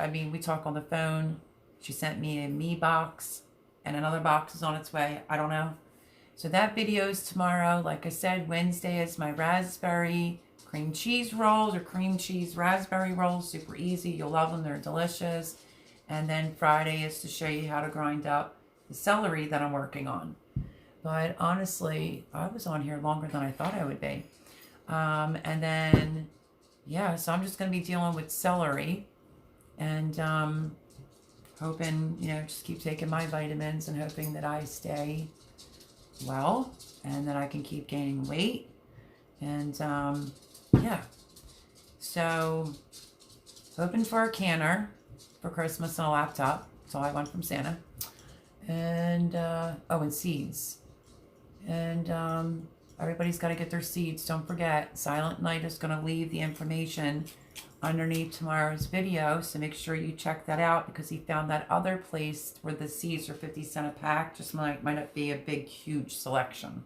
I mean, we talk on the phone. She sent me a Me box and another box is on its way. I don't know. So that video is tomorrow. Like I said, Wednesday is my raspberry cream cheese rolls or cream cheese raspberry rolls. Super easy. You'll love them. They're delicious. And then Friday is to show you how to grind up the celery that I'm working on. But honestly, I was on here longer than I thought I would be. And then, yeah, so I'm just going to be dealing with celery. And hoping, just keep taking my vitamins and hoping that I stay well and that I can keep gaining weight. And yeah, so hoping for a canner for Christmas and a laptop. That's all I want from Santa. And, and seeds. And everybody's got to get their seeds. Don't forget, Silent Night is going to leave the information underneath tomorrow's video, so make sure you check that out because he found that other place where the seeds are 50 cents a pack. Just might not be a big, huge selection.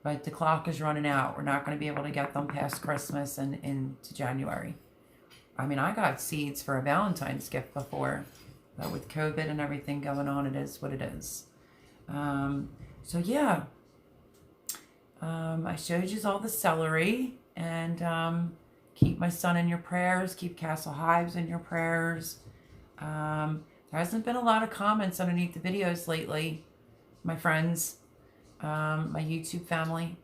But the clock is running out. We're not going to be able to get them past Christmas and into January. I mean, I got seeds for a Valentine's gift before, but with COVID and everything going on, it is what it is. So yeah, I showed you all the celery and keep my son in your prayers. Keep Castle Hives in your prayers. There hasn't been a lot of comments underneath the videos lately, my friends, my YouTube family.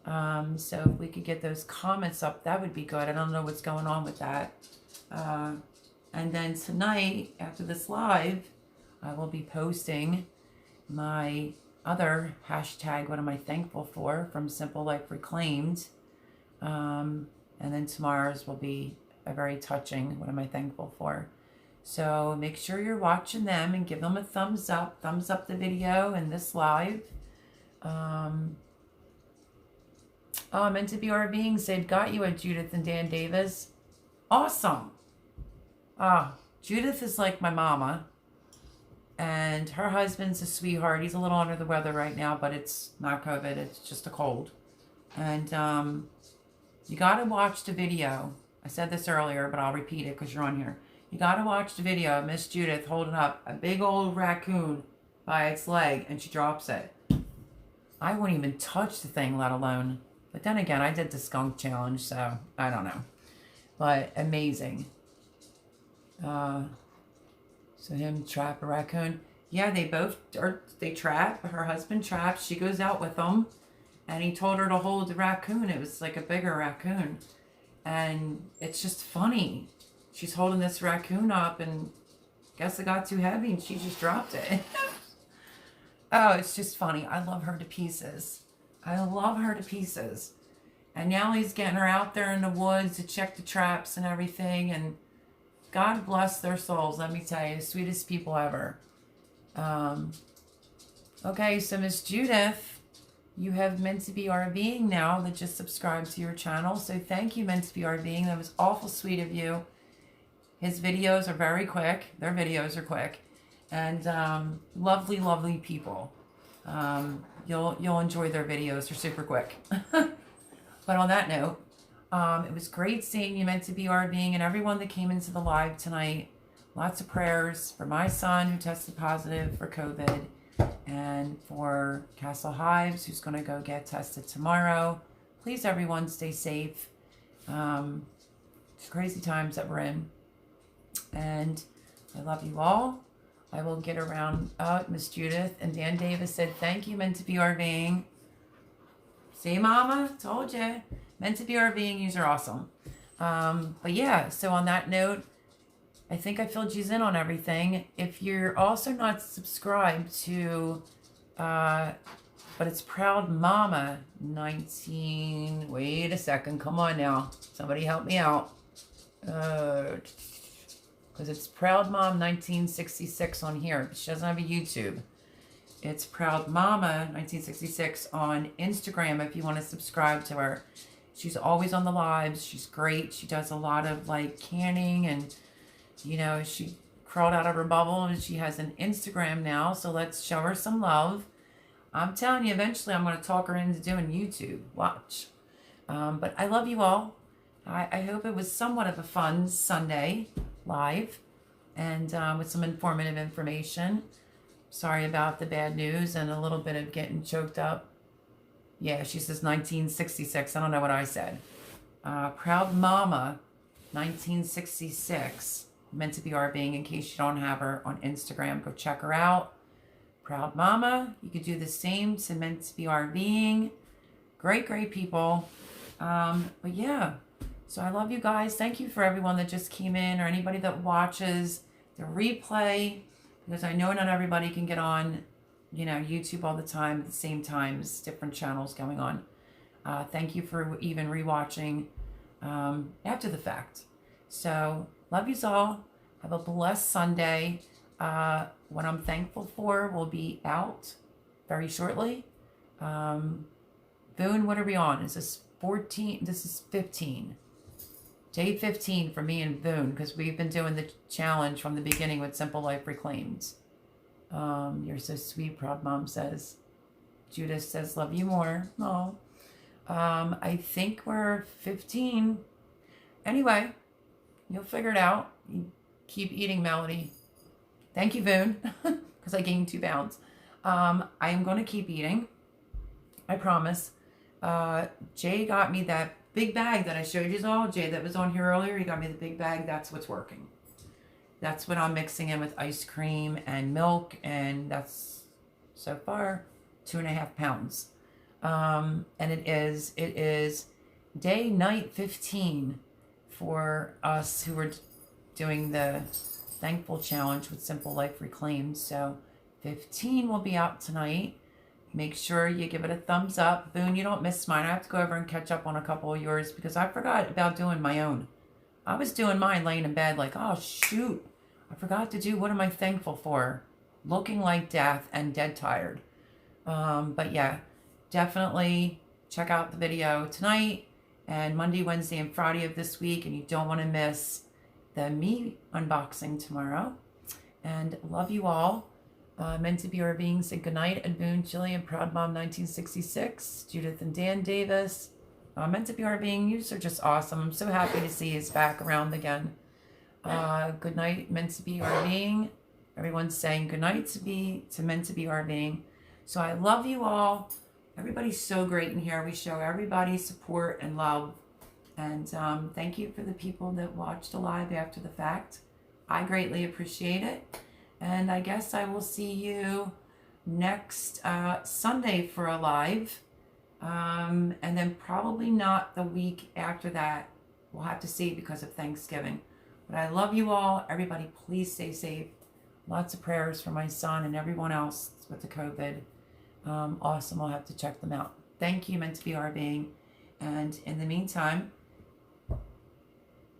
So if we could get those comments up, that would be good. I don't know what's going on with that. And then tonight, after this live, I will be posting my other hashtag, what am I thankful for, from Simple Life Reclaimed. And then tomorrow's will be a very touching, what am I thankful for. So make sure you're watching them and give them a thumbs up the video and this live. Meant to be RVing said, got you at Judith and Dan Davis. Awesome. Judith is like my mama. And her husband's a sweetheart. He's a little under the weather right now, but it's not COVID. It's just a cold. And you got to watch the video. I said this earlier, but I'll repeat it because you're on here. You got to watch the video of Miss Judith holding up a big old raccoon by its leg and she drops it. I wouldn't even touch the thing, let alone. But then again, I did the skunk challenge, so I don't know. But amazing. So him trap a raccoon. Yeah, they trap. Her husband traps. She goes out with them. And he told her to hold the raccoon. It was like a bigger raccoon. And it's just funny. She's holding this raccoon up and I guess it got too heavy and she just dropped it. Oh, it's just funny. I love her to pieces. I love her to pieces. And now he's getting her out there in the woods to check the traps and everything. And God bless their souls, let me tell you. Sweetest people ever. Okay, so Miss Judith, you have Meant to Be RVing now that just subscribed to your channel. So thank you, Meant to Be RVing. That was awful sweet of you. His videos are very quick. Their videos are quick. And lovely, lovely people. You'll enjoy their videos. They're super quick. But on that note, it was great seeing you, Meant to Be RVing, and everyone that came into the live tonight. Lots of prayers for my son who tested positive for COVID, and for Castle Hives who's going to go get tested tomorrow. Please, everyone, stay safe. It's crazy times that we're in. And I love you all. I will get around. Miss Judith and Dan Davis said, thank you, Meant to Be RVing. See, Mama? Told you. Meant to Be RVing, yous are awesome. But yeah, so on that note, I think I filled you in on everything. If you're also not subscribed to, but it's Proud Mama 19, wait a second, come on now. Somebody help me out. Because it's Proud Mom 1966 on here. She doesn't have a YouTube. It's Proud Mama 1966 on Instagram if you want to subscribe to her. She's always on the lives. She's great. She does a lot of like canning and, you know, she crawled out of her bubble and she has an Instagram now. So let's show her some love. I'm telling you, eventually I'm going to talk her into doing YouTube. Watch. But I love you all. I hope it was somewhat of a fun Sunday live and with some informative information. Sorry about the bad news and a little bit of getting choked up. Yeah, she says 1966. I don't know what I said. Proud Mama 1966. Meant to Be RVing. In case you don't have her on Instagram, go check her out. Proud Mama. You could do the same to Meant to Be RVing. Great, great people. But yeah. So I love you guys. Thank you for everyone that just came in or anybody that watches the replay, because I know not everybody can get on, you know, YouTube all the time at the same times, different channels going on. Thank you for even rewatching after the fact. So love yous all. Have a blessed Sunday. What I'm thankful for will be out very shortly. Boone, what are we on? Is this 14? This is 15. Day 15 for me and Boone, because we've been doing the challenge from the beginning with Simple Life Reclaimed. You're so sweet, Proud Mom says. Judith says, love you more. Oh. I think we're 15. Anyway, you'll figure it out. You keep eating, Melody. Thank you, Boone, because I gained 2 pounds. I am going to keep eating. I promise. Jay got me that big bag that I showed you all. Jay that was on here earlier, he got me the big bag. That's what's working. That's what I'm mixing in with ice cream and milk, and that's so far 2.5 pounds. And it is night 15 for us who are doing the Thankful Challenge with Simple Life Reclaimed. So 15 will be out tonight. Make sure you give it a thumbs up. Boone, you don't miss mine. I have to go over and catch up on a couple of yours because I forgot about doing my own. I was doing mine laying in bed like, oh, shoot. I forgot to do what am I thankful for? Looking like death and dead tired. But yeah, definitely check out the video tonight and Monday, Wednesday, and Friday of this week. And you don't want to miss the me unboxing tomorrow. And love you all. Meant to Be RVing said goodnight at Boone, Chili, and Proud Mom 1966. Judith and Dan Davis. Meant to Be RVing, you are just awesome. I'm so happy to see he's back around again. Good night, Meant to Be RVing. Everyone's saying goodnight to Meant to Be RVing. So I love you all. Everybody's so great in here. We show everybody support and love. And thank you for the people that watched live after the fact. I greatly appreciate it. And I guess I will see you next Sunday for a live. And then probably not the week after that. We'll have to see because of Thanksgiving. But I love you all. Everybody, please stay safe. Lots of prayers for my son and everyone else with the COVID. Awesome. I'll have to check them out. Thank you, Meant to Be RVing. And in the meantime,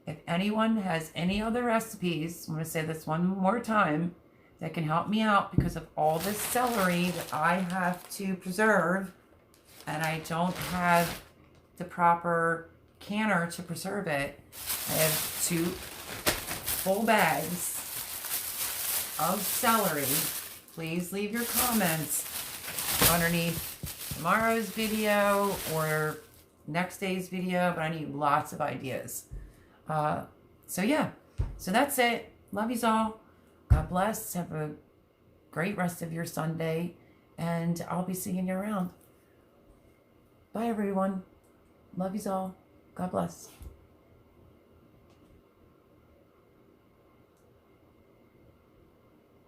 if anyone has any other recipes, I'm going to say this one more time, that can help me out because of all this celery that I have to preserve, and I don't have the proper canner to preserve it. I have 2 full bags of celery. Please leave your comments underneath tomorrow's video or next day's video, but I need lots of ideas. So yeah, so that's it. Love yous all. God bless. Have a great rest of your Sunday, and I'll be seeing you around. Bye, everyone. Love yous all. God bless.